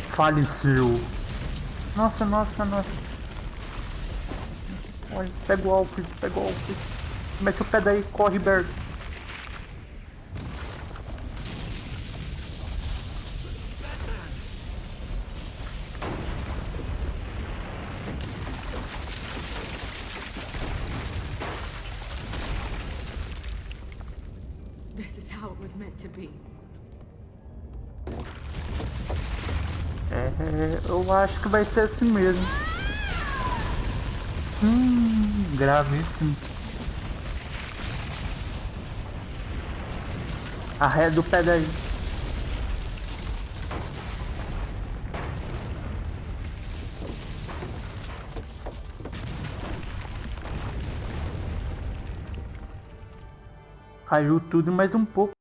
Faleceu. Nossa. Olha, pega o Alfred, Mete o pé daí, corre, Bird. This is how it was meant to be. Eu acho que vai ser assim mesmo. Gravíssimo. Arreda o pé daí. Caiu tudo mais um pouco.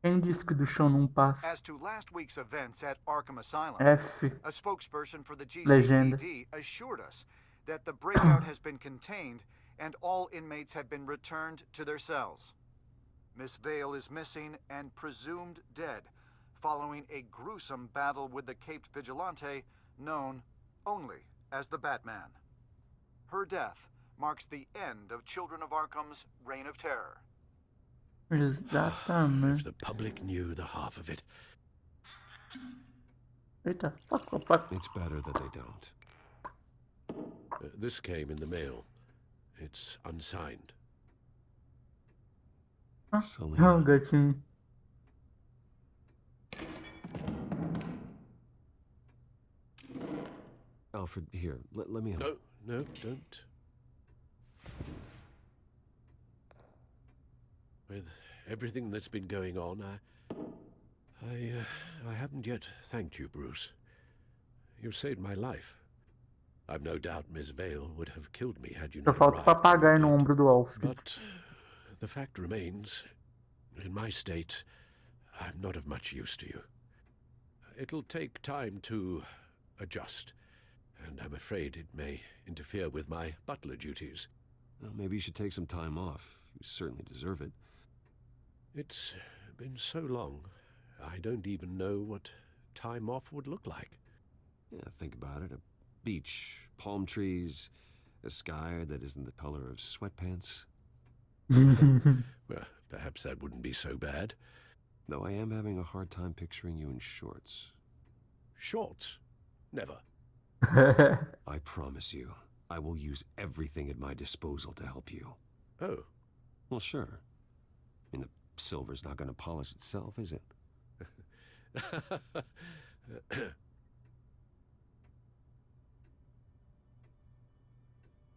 Quem disse que do chão não passa? As to last week's events at Arkham Asylum, F. a spokesperson for the Legenda. GCPD assured us that the breakout has been contained and all inmates have been returned to their cells. Miss Vale is missing and presumed dead, following a gruesome battle with the caped vigilante known only as the Batman. Her death marks the end of Children of Arkham's reign of terror. If the public knew the half of it. It's better that they don't. This came in the mail. It's unsigned. Oh, gatinho. Alfred, here, let me help. No, don't. With everything that's been going on, I haven't yet thanked you, Bruce. You've saved my life. I've no doubt Miss Vale would have killed me had you Só not falta o arrived. papagaio no ombro do Alfred. But the fact remains, in my state, I'm not of much use to you. It'll take time to adjust, and I'm afraid it may interfere with my butler duties. Well, maybe you should take some time off. You certainly deserve it. It's been so long, I don't even know what time off would look like. Yeah, think about it. A beach, palm trees, a sky that isn't the color of sweatpants. Well, perhaps that wouldn't be so bad. Though I am having a hard time picturing you in shorts. Shorts? Never. I promise you, I will use everything at my disposal to help you. Oh. Well, sure. I mean, the silver's not going to polish itself, is it?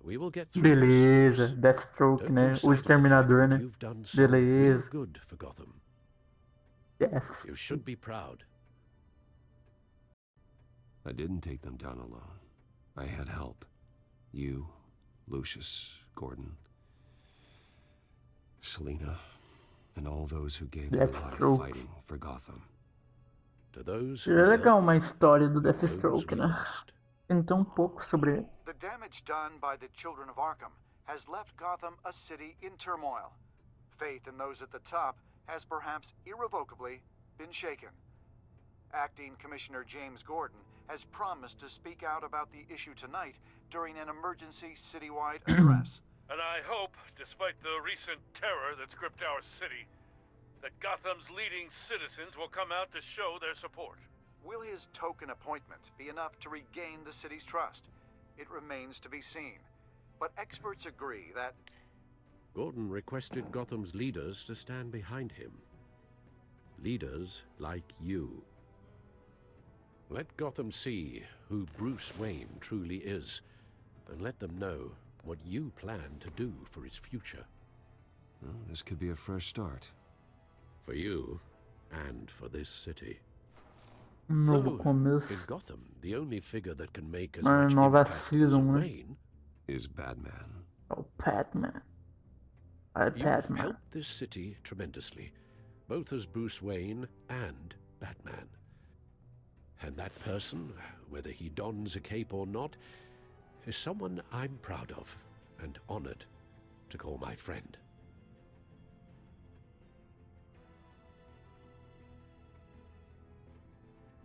We will get through Beleza, this. Deathstroke, Don't né? lose O sight of the fact Exterminador, that né? You've done some real Beleza. good for Gotham. Yes. You should be proud. I didn't take them down alone. I had help. You, Lucius, Gordon, Selina, and all those who gave their life fighting for Gotham. To those É legal uma história do Deathstroke, né? Tem tão pouco sobre ele. The damage done by the Children of Arkham has left Gotham a city in turmoil. Faith in those at the top has perhaps irrevocably been shaken. Acting Commissioner James Gordon has promised to speak out about the issue tonight during an emergency citywide address. And I hope, despite the recent terror that's gripped our city, that Gotham's leading citizens will come out to show their support. Will his token appointment be enough to regain the city's trust? It remains to be seen. But experts agree that Gordon requested Gotham's leaders to stand behind him. Leaders like you. Let Gotham see who Bruce Wayne truly is, and let them know what you plan to do for its future. Well, this could be a fresh start. For you, and for this city. Novo In começo. Gotham, the only figure that can make as Uma much nova impact as season, né? Wayne is Batman. Oh, Batman. You've Batman. helped this city tremendously, both as Bruce Wayne and Batman. And that person, whether he dons a cape or not, is someone I'm proud of and honored to call my friend.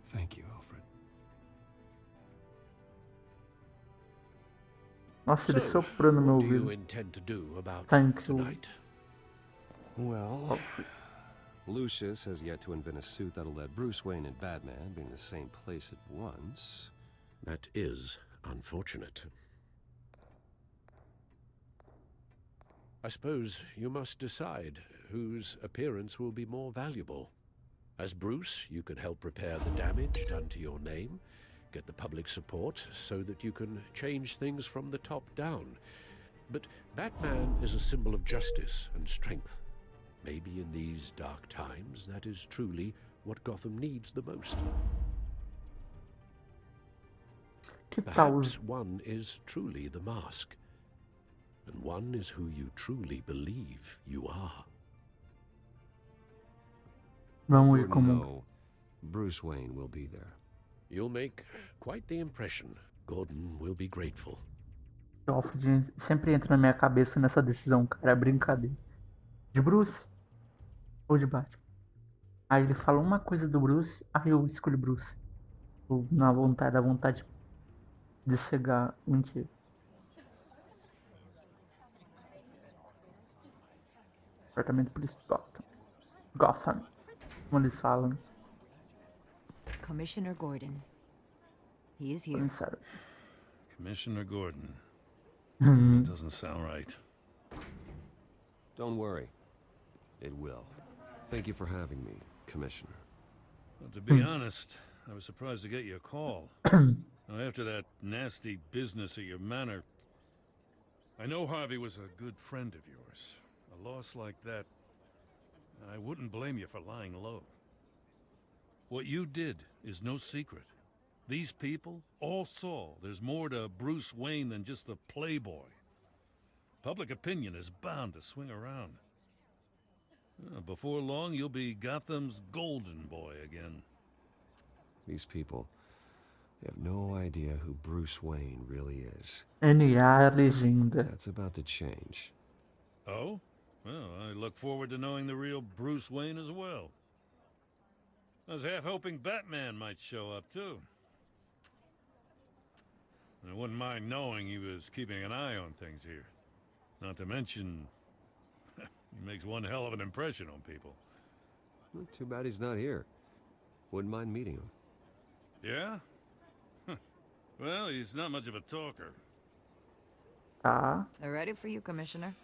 Thank you, Alfred. Nossa, ele soprando no meu What do you ouvido. intend to do about Thank you. tonight? Well, Lucius has yet to invent a suit that'll let Bruce Wayne and Batman be in the same place at once. That is unfortunate. I suppose you must decide whose appearance will be more valuable. As Bruce, you can help repair the damage done to your name, get the public support so that you can change things from the top down. But Batman is a symbol of justice and strength. Maybe in these dark times, that is truly what Gotham needs the most. Perhaps one is truly the mask, and one is who you truly believe you are. Vamos ver Gordon, como. though, Bruce Wayne will be there. You'll make quite the impression. Gordon will be grateful. Alfred sempre entra na minha cabeça nessa decisão, cara. É brincadeira. De Bruce? Ou de Batman. Aí ele fala uma coisa do Bruce, aí eu escolho Bruce. Ou na vontade, da vontade de cegar. Mentira. Departamento de Polícia de Gotham. Gotham. Como eles falam. Commissioner Gordon. He is here. Comissário. Commissioner Gordon. That doesn't sound right. Don't worry. It will. Thank you for having me, Commissioner. Well, to be honest, I was surprised to get your call. Now, after that nasty business at your manor, I know Harvey was a good friend of yours. A loss like that, I wouldn't blame you for lying low. What you did is no secret. These people all saw there's more to Bruce Wayne than just the playboy. Public opinion is bound to swing around. Before long, you'll be Gotham's golden boy again. These people, they have no idea who Bruce Wayne really is. N.A. legenda. That's about to change. Oh? Well, I look forward to knowing the real Bruce Wayne as well. I was half hoping Batman might show up, too. I wouldn't mind knowing he was keeping an eye on things here. Not to mention, he makes one hell of an impression on people. Well, too bad he's not here. Wouldn't mind meeting him. Yeah? Well, he's not much of a talker. They're ready for you, Commissioner.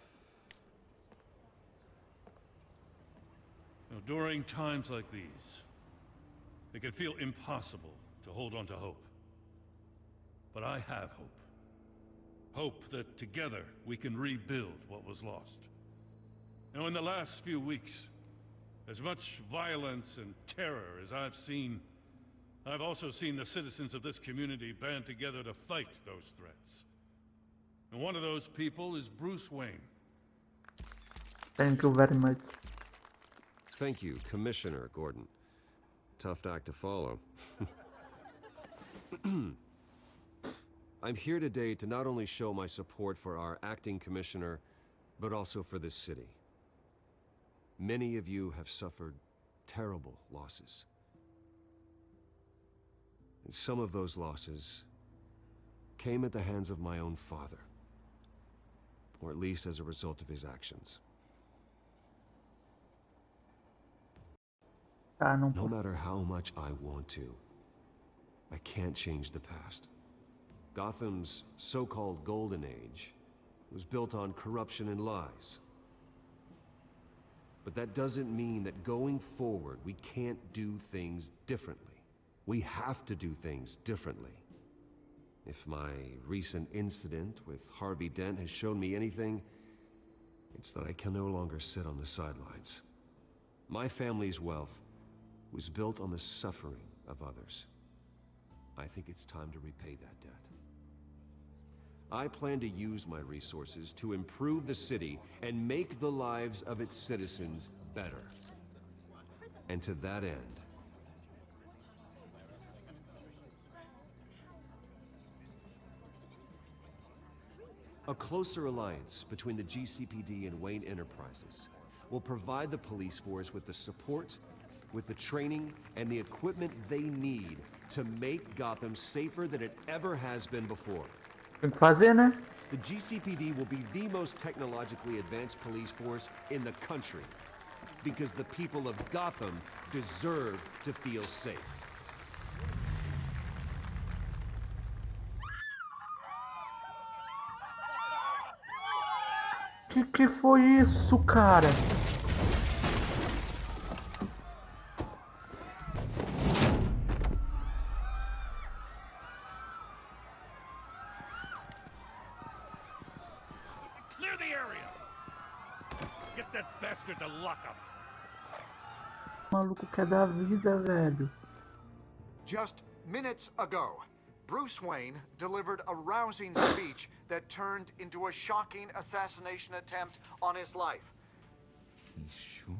During times like these, it can feel impossible to hold on to hope. But I have hope. Hope that together we can rebuild what was lost. Now, in the last few weeks, as much violence and terror as I've seen, I've also seen the citizens of this community band together to fight those threats. And one of those people is Bruce Wayne. Thank you very much. Thank you, Commissioner Gordon. Tough act to follow. I'm here today to not only show my support for our acting commissioner, but also for this city. Many of you have suffered terrible losses. And some of those losses came at the hands of my own father, or at least as a result of his actions. No matter how much I want to, I can't change the past. Gotham's so-called Golden Age was built on corruption and lies. But that doesn't mean that going forward we can't do things differently. We have to do things differently. If my recent incident with Harvey Dent has shown me anything, it's that I can no longer sit on the sidelines. My family's wealth was built on the suffering of others. I think it's time to repay that debt. I plan to use my resources to improve the city and make the lives of its citizens better. And to that end, a closer alliance between the GCPD and Wayne Enterprises will provide the police force with the support, with the training, and the equipment they need to make Gotham safer than it ever has been before. Tem que fazer, né? The GCPD will be the most technologically advanced police force in the country, because the people of Gotham deserve to feel safe. Que foi isso, cara? Clear the area. Get that bastard to lock up. O maluco quer dar vida, velho. Just minutes ago, Bruce Wayne delivered a rousing speech that turned into a shocking assassination attempt on his life. He sure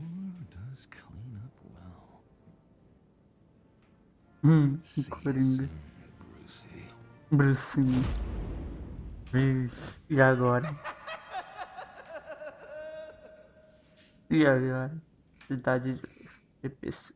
does clean up well. Coringa. Brucinho. Vixe, e agora? E agora? Cidade Episódio.